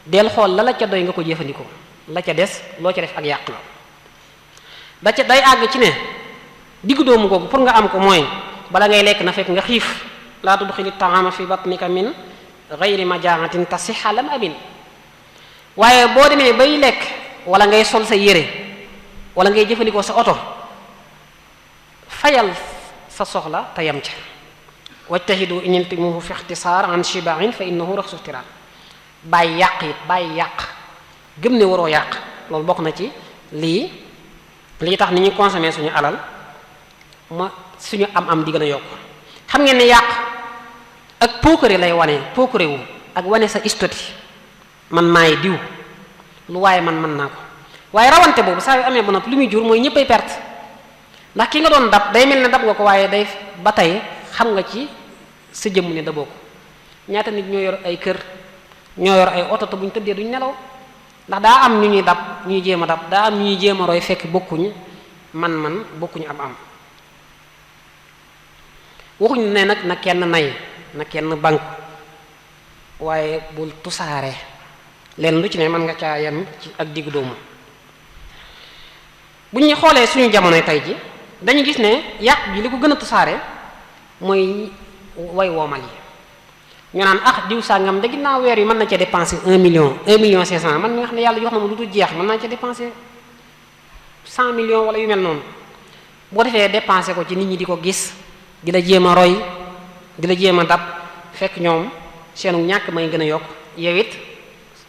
del xool la ca doy nga ko jëfandikoo la ca des loo ca def ak yàq la day àgg ci ne diggu doomu googu pour nga am ko mooy bala ngay lekk na fekk nga xiif laa tudxili taama fi batnika min gayri majaatin tasiha lam amin waaye boo demee bay lekk wala ngay sol sa yére wala ngay jëfandikoo sa oto fayal sa soxla te yam ca wajtahidu in iltimuhu fi ixtisaar an shibain fa innahu raxsu ixtiraar bàyyi yàq gëm ne waroo yàq loolu bokk na ci lii tax ni ñuy consommer suñu alal suñu am di gën a yokk xam ngeen ne yàq ak puukare lay wane puukare wu ak wane sa istoti man maay diw lu waaye man mën naa ko waaye rawante boobu saa yu amee ba noppi lu muy jur mooy ñëppay perte ndax ki nga doon dab day mel ne dab nga ko waaye day ba tey xam nga ci sa jëmm ne daboo ko. ñaata nit ñoo yor ay kër ñoo yor ay oto te bu ñu tëddee duñ nelaw ndax daa am ñu ñuy dab ñuy jéem a dab daa am ñu ñuy jéem a roy fekk bokkuñu man bokkuñu am waxuñu ne nag na kenn nay na kenn bank waaye bul tusaare leen lu ci ne mën nga caa yem ci ak diggu doomu. bu ñu xoolee suñu jamonoy tey ji dañu gis ne yàq bi li ko gën a tusaare mooy way woomal yi ñu naan diw sàngam da ginnaaw weer yi mën na ca dépenser 1 million 500 man mi nga xam ne yàlla jox na ma lu dul jeex mën naa ca dépenser 100 millions wala yu mel noonu boo defee dépenser ko ci nit ñi di ko gis di la jéem a roy di la jéem a dab fekk ñoom seenu ñàkk may gën a yokk yow it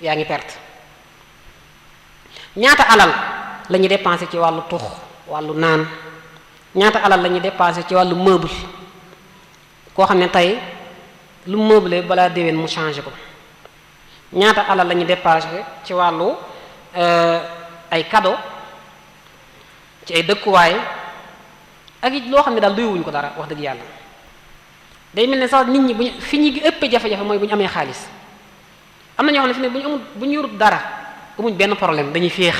yaa ngi perte. ñaata alal la ñuy dépenser ci wàllu tux wàllu naan ñaata alal la ñuy dépenser ci wàllu meuble koo xam ne tey lu meuble balaa déwén mu changé ko ñaata alal la ñuy dépenser ci wàllu ay cadeau ci ay dëkkuwaay ak it loo xam ne daal doyuwuñ ko dara wax dëgg yàlla. day mel ne sax nit ñi buñ fi ñu ëpp jafe-jafe mooy bu ñu amee xaalis am na ñoo xam ne fi ne bu ñu yorut dara amuñ benn problème dañuy féex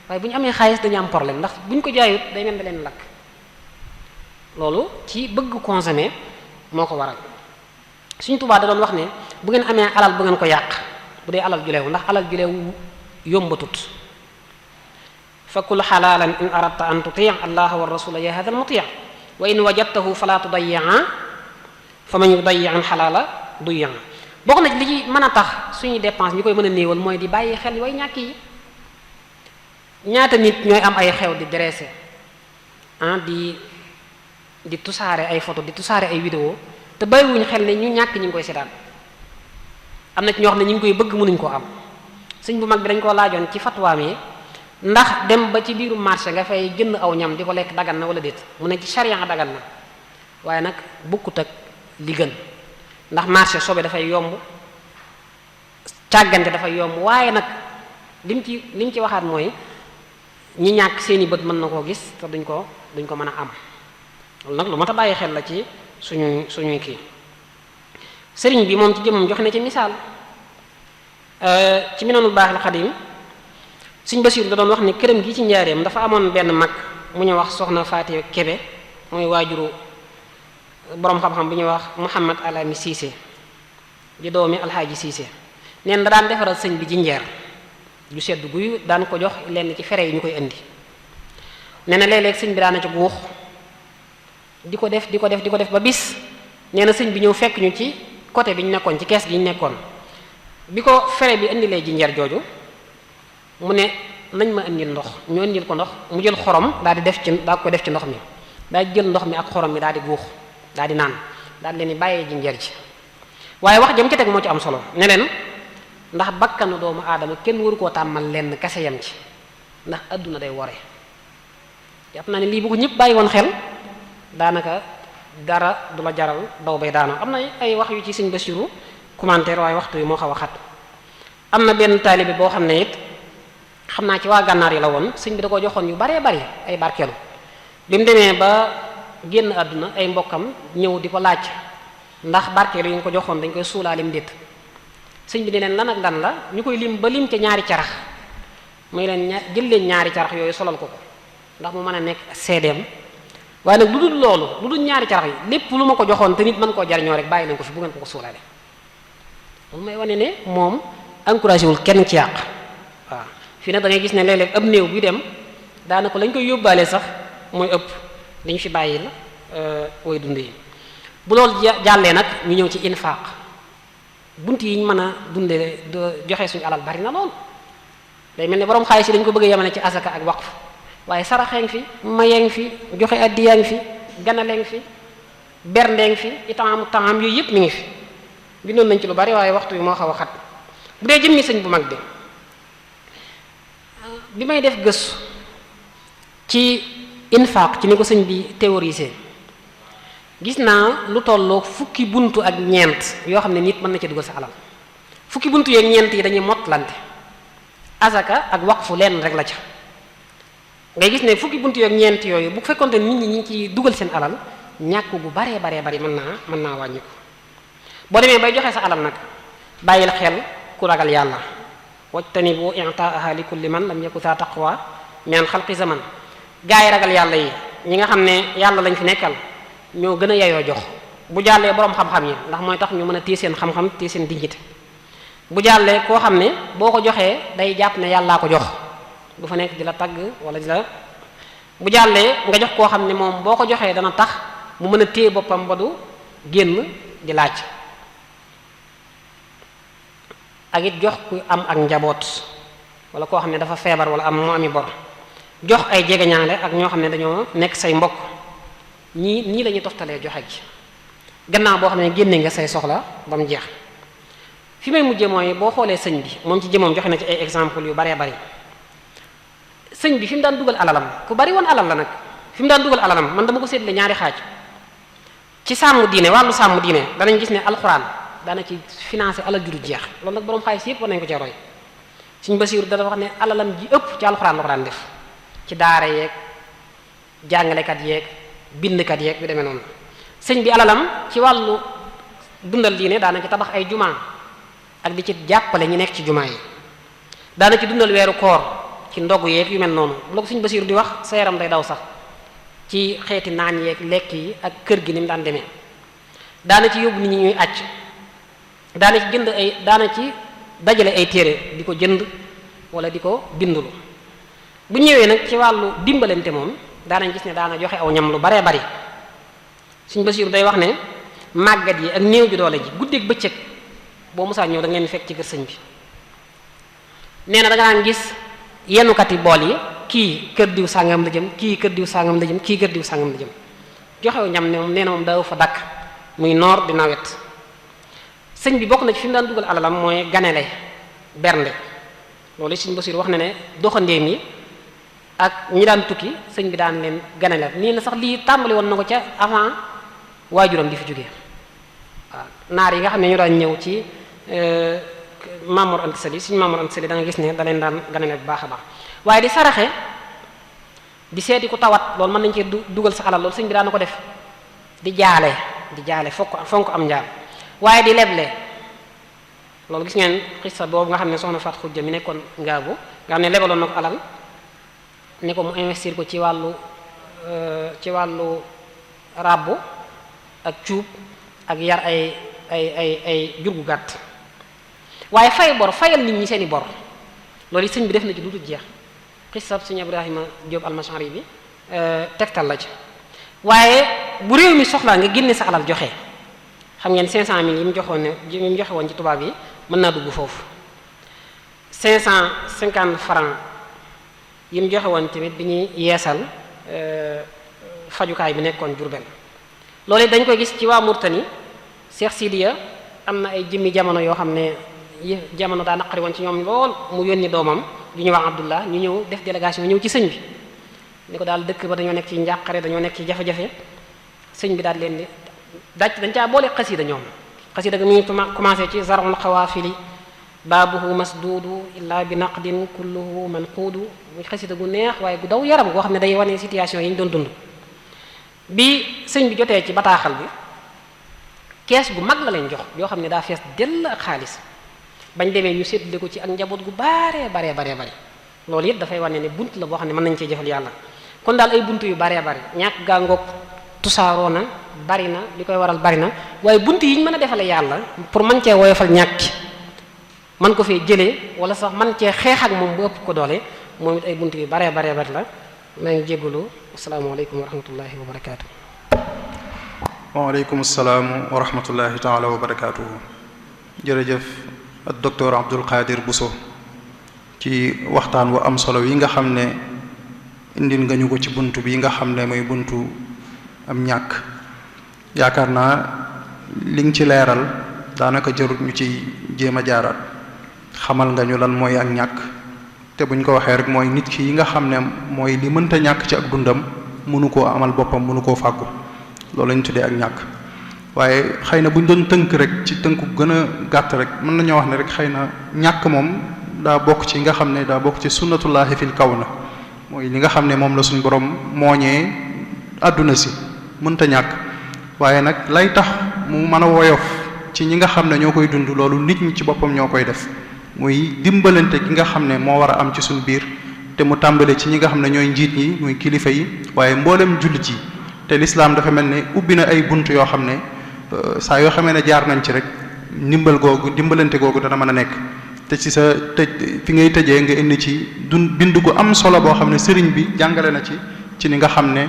waaye bu ñu amee xaalis dañu am problème ndax bu ñu ko jaayut day mel ne leen lakk. loolu ci bëgg consommer moo ko waral Sëriñ Tuubaa da doon wax ne bu ngeen amee alal bu ngeen ko yàq bu dee alal ju leew ndax alal ju leew yombatut. fakul xalaalan in aradta an tuti allaha wa rasula ya hada al muti wa in wajadtahu fala tudayya fa man yudayyi an xalaala duyya. bokk na li ci mën a tax suñuy dépense ñu koy mën a néewal mooy di bàyyi xel way ñàkk yi. ñaata nit ñooy am ay xew di dressé di tusaare ay photo di tusaare ay vidéo te bàyyiwuñ xel ne ñu ñàkk ñu ngi koy seetaan. am na ci ñoo xam ne ñu ngi koy bëgg mënuñ koo am. sëñ bu mag bi dañ koo laajoon ci fatwaam yi ndax dem ba ci biiru marché nga fay jënd aw ñam di ko lekk dagan na wala déet mu ne ci charia dagan na waaye nag bukkut ak li gën ndax marché sobe dafay yomb càggante dafay yomb waaye nag lim ci waxaat mooy ñi ñàkk seeni bët mën na koo gis te duñ ko mën a am loolu nag lu mat a bàyyi xel la ci suñuy kii. sëriñ bi moom ci jëmmam joxe na ci misaal ci Minanul Baaxil Xadim Sëriñ Basiiru da doon wax ne këram gi ci njaareem dafa amoon benn mag mu ñu wax soxna Faati Kebe mooy waajuru boroom xam-xam bu ñuy wax Muhammad Alami Siise di doomi Alxaaji Siise neen da daan defaral sëñ bi jinjeer ju sedd guy daan ko jox lenn ci fere yi ñu koy indi nee na léeg-léeg sëñ bi daana ci guux di ko def ba bis nee na sëñ bi ñëw fekk ñu ci côté bi ñu nekkoon ci kees gi ñu nekkoon bi ko fere bi indilee jinjeer jooju mu ne nañ ma indil ndox ñu indil ko ndox mu jël xorom daal ko def ci ndox mi daal di jël ndox mi ak xorom mi daal di guux daal di naan daal di leen di bàyyee jinjeer ji waaye wax jëm ci teg moo ci am solo ne leen ndax bakkanu doomu aadama kenn waru koo tàmmal lenn kese yam ci ndax adduna day wore jàpp naa ne lii bu ko ñëpp bàyyi woon xel daanaka dara du la jaral daw bay daanoo am na ay wax yu ci Sëriñ Basiru commentaire waaye waxtu yi moo xaw a xat am na benn taalibe boo xam ne it xam naa ci waa gànnaar yi la woon sëñ bi da ko joxoon yu baree bari ay barkeelu bi mu demee ba génn àdduna ay mbokkam ñëw di ko laaj ndax barkeelu yi nga ko joxoon dañ koy suulaalim déet sëñ bi ne leen lan ak lan la ñu koy lim ba lim ca ñaari carax muy leen jël leen ñaari carax yooyu solal ko ndax mu mën a nekk seedeem waaye nag lu dul ñaari carax yi lépp lu ma ko joxoon te nit mën koo jariñoo rek bàyyi leen ko fi bu ngeen ko suulaale loolu may wane ne moom encouragé wul kenn ci yàq waaw fii nag da ngay gis ne léeg-léeg ab néew bi dem daanaka lañ koy yóbbaale sax mooy ëpp li ñu fi bàyyi la way dund yi bu loolu jàllee nag ñu ñëw ci infaq bunt yi ñu mën a dundee joxe suñu alal bari na lool day mel ne borom xaalis yi dañ ko bëgg a yemale ci asaka ak waqf waaye saraxee ngi fi mayee ngi fi joxe addiyaa ngi fi ganalee ngi fi berndee ngi fi itam yooyu yëpp mi ngi fi bindoon nañ ci lu bari waaye waxtu bi moo xaw a xat bu dee jëmmi sëñ bu mag bi may def gëstu ci infaq ci ni ko sëñ bi théorisé gis naa lu tolloo fukki buntu ak ñeent yoo xam ne nit mën na ci dugal sa alal fukki buntu yeeg ñeent yi dañuy mottalante asaka ak waqfu lenn rek la ca ngay gis ne fukki bunt yooyu ñeent yooyu bu fekkonte nit ñi ngi ci dugal seen alal ñàkk gu baree bari mën naa wàññi ko. boo demee bay joxe sa alal nag bàyyil xel ku ragal yàlla wajtanibu i'taaha li kulli man lam yakun za taqwa min xalqi zaman. gaa yi ragal yàlla yi ñi nga xam ne yàlla lañ fi nekkal ñoo gën a yeyoo jox bu jàllee boroom xam-xam yi ndax mooy tax ñu mën a téye seen xam-xam téye seen dignité. bu jàllee koo xam ne boo ko joxee day jàpp ne yàllaa ko jox du fa nekk di la tagg wala di la. bu jàllee nga jox koo xam ne moom boo ko joxee dana tax mu mën a téye boppam ba du génn di laaj. ak it jox ku am ak njaboot wala koo xam ne dafa feebar wala am mu ami bor jox ay jegeñaale ak ñoo xam ne dañoo nekk say mbokk nii la ñuy toftalee joxe gi gannaaw boo xam ne génne nga say soxla ba mu jeex. fi may mujjee mooy boo xoolee sëñ bi moom ci jëmoom joxe na ci ay exemple yu baree bari. sëñ bi fi mu daan dugal alalam ku bari woon alal la nag fi mu daan dugal alalam man dama ko seetle ñaari xaaj. ci sàmm diine wàllu sàmm diine danañ gis ne alxuraan daana ci financé alal juru jeex loolu nag borom xaalis yëpp war nañ ko cee roy. Sëñ Basiiru dana wax ne alalam ji ëpp ci alxuraan la ko daan def ci daara yeeg jàngalekat yeeg bindkat yeeg yu demee noonu. sëñ bi alalam ci wàllu dundal diine daana ci tabax ay jumaa ak di ci jàppale ñi nekk ci jumaa yi daana ci dundal weeru koor ci ndogu yeeg yu mel noonu bu la ko Sëñ Basiiru di wax sa yaram day daw sax ci xeeti naan yeeg lekk yi ak kër gi ni mu daan demee. daana ci yóbbu nit ñi ñuy acc daana ci jënd daana ci dajale ay téere di ko jënd wala di ko bindulu. bu ñëwee nag ci wàllu dimbalante moom daanañ gis ne daana joxe aw ñam lu baree bari. Sëñ Basiiru day wax ne màggat yi ak néew ju doole ji guddeeg bëccëg boo musaa ñëw da ngeen fekk ci kër sëñ bi. nee na da nga daan gis yenukati bool yi kii kër diw sàngam la jëm kii kër diw sàngam la jëm kii kër diw sàngam la jëm joxew ñam ne moom nee na moom daaw fa dakk muy noor di nawet. sëñ bi bokk na ci fi mu daan dugal alalam mooy ganele bernde loolu Sëñ Basiiru wax na ne doxandéem yi ak ñi daan tukki sëñ bi daan leen ganele nii na sax lii tàmbali woon na ko ca avant waajuram di fi jógee waaw naar yi nga xam ne ñu daan ñëw ci Mamour Anta Sali Sëñ Mamour Anta Sali da nga gis ne da leen daan ganele bu baax a baax. waaye di saraxe di seeti ku tawat loolu mën nañ cee dugal sa alal loolu sëñ bi daan na ko def di jaale fonk am njaal. waaye di leble loolu gis ngeen xissa boobu nga xam ne soxna Faat Xujja mi nekkoon ngaabu nga xam ne lebaloon na ko alal ne ko mu investir ko ci wàllu ràbbu ak cuub ak yar ay jur gu gàtt. waaye fay bor fayal nit ñi seeni bor loolu sëñ bi def na ci duutu jeex xissa Sëñ Ibrahima Jóob Almashari bi tegtal la ci. waaye bu réew mi soxlaa nga génne sa alal joxe. xam ngeen 500000 yi mu joxe woon ci tubaab yi mën naa dugg foofu 550 francs yi mu joxe woon tamit bi ñuy yeesal fajukaay bi nekkoon Jurbel loolu dañ koy gis ci waa Murtani. Cheikh Sidiya am na ay jëmmi jamono yoo xam ne jamono daa naqari woon ci ñoom lool mu yónni doomam ju ñuy wax Abdullah ñu ñëw def délégation ñëw ci sëñ bi ni ko daal dëkk ba dañoo nekk ci njàqare dañoo nekk ci jafe-jafe sëñ bi daal leen di dañ caa boole xasida ñoom xasida ga mu ngi commencé ci zarul xawaafili baabuhu masduudu illa bi naqdin kulluhu manquudu muy xasida gu neex waaye gu daw yaram goo xam ne day wane situation yi ñu doon dund. bi sëñ bi jotee ci bataaxal bi kees gu mag la leen jox yoo xam ne daa fees dell ak xaalis bañ demee ñu séddale ko ci ak njaboot gu baree loolu it dafay wane ne bunt la boo xam ne mën nañ cee jëfal yàlla. kon daal ay bunt yu baree bari ñàkk gaa ngoog tusaaroo na bari na li koy waral bari na waaye bunt yi ñu mën a defale yàlla pour mën cee woyofal ñàkki man ko fee jëlee wala sax man cee xeex ak moom bu ëpp ko doole moom it ay bunt yu baree bari la maa ngi jégalu asalaamaaleykum wa rahmatullahi wa barakaatu. waaleykum salaam wa rahmatullahi taala wa barakaatu. jërëjëf ak docteur Abdul Qadir Bousso ci waxtaan wu am solo yi nga xam ne indil nga ñu ko ci bunt bi nga xam ne mooy buntu am ñàkk. yaakaar naa li nga ci leeral daanaka jarut ñu ci jéem a jaaraat xamal nga ñu lan mooy ak ñàkk te buñ ko waxee rek mooy nit ki yi nga xam ne mooy li mënta ñàkk ci ak dundam mënu koo amal boppam mënu koo fàggu loolu lañ tuddee ak ñàkk. waaye xëy na buñ doon tënk rek ci tënku gën a gàtt rek mën nañoo wax ne rek xëy na ñàkk moom daa bokk ci nga xam ne daa bokk ci sunnatullahi fil kawn mooy li nga xam ne moom la suñu borom mooñee àdduna si mënta ñàkk waaye nag lay tax mu mën a woyof ci ñi nga xam ne ñoo koy dund loolu nit ñi ci boppam ñoo koy def muy dimbalante gi nga xam ne moo war a am ci suñu biir te mu tàmbale ci ñi nga xam ne ñooy njiit ñi muy kilifa yi waaye mboolem jullit yi te lislaam dafa mel ne ubbi na ay bunt yoo xam ne saa yoo xamee ne jaar nañ ci rek dimbalante googu dana mën a nekk te ci sa tëj fi ngay tëjee nga indi ci bind gu am solo boo xam ne sëriñ bi jàngale na ci ni nga xam ne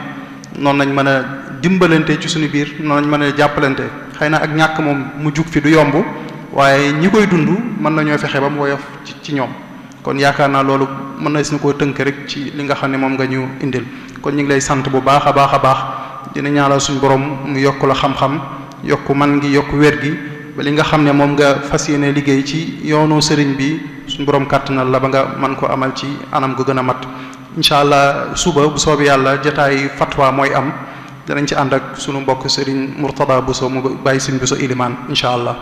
noonu lañ mën a dimbalante ci suñu biir noonu lañ mën a jàppalante xëy na ak ñàkk moom mu jug fi du yomb waaye ñi koy dund mën nañoo fexe ba mu woyof ci ñoom kon yaakaar naa loolu mën na si koo tënk rek ci li nga xam ne moom nga ñu indil kon ñu ngi lay sant bu baax a baax dina ñaanal suñu borom mu yokk la xam-xam yokk man gi yokk wér gi ba li nga xam ne moom nga fas yéene liggéey ci yoonu sëriñ bi suñu borom kàttanal la ba nga mën ko amal ci anam gu gën a mat incha allah suba bu soobee yàlla jotaay fatwa mooy am danañ ci ànd ak sunu mbokk sëriñ Murtada Bousso mu bàyyi sëriñ Bousso ilimaan incha allah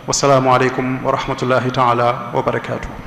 wasalaamualeykum wa rahmatullahi taala wa barakaatu.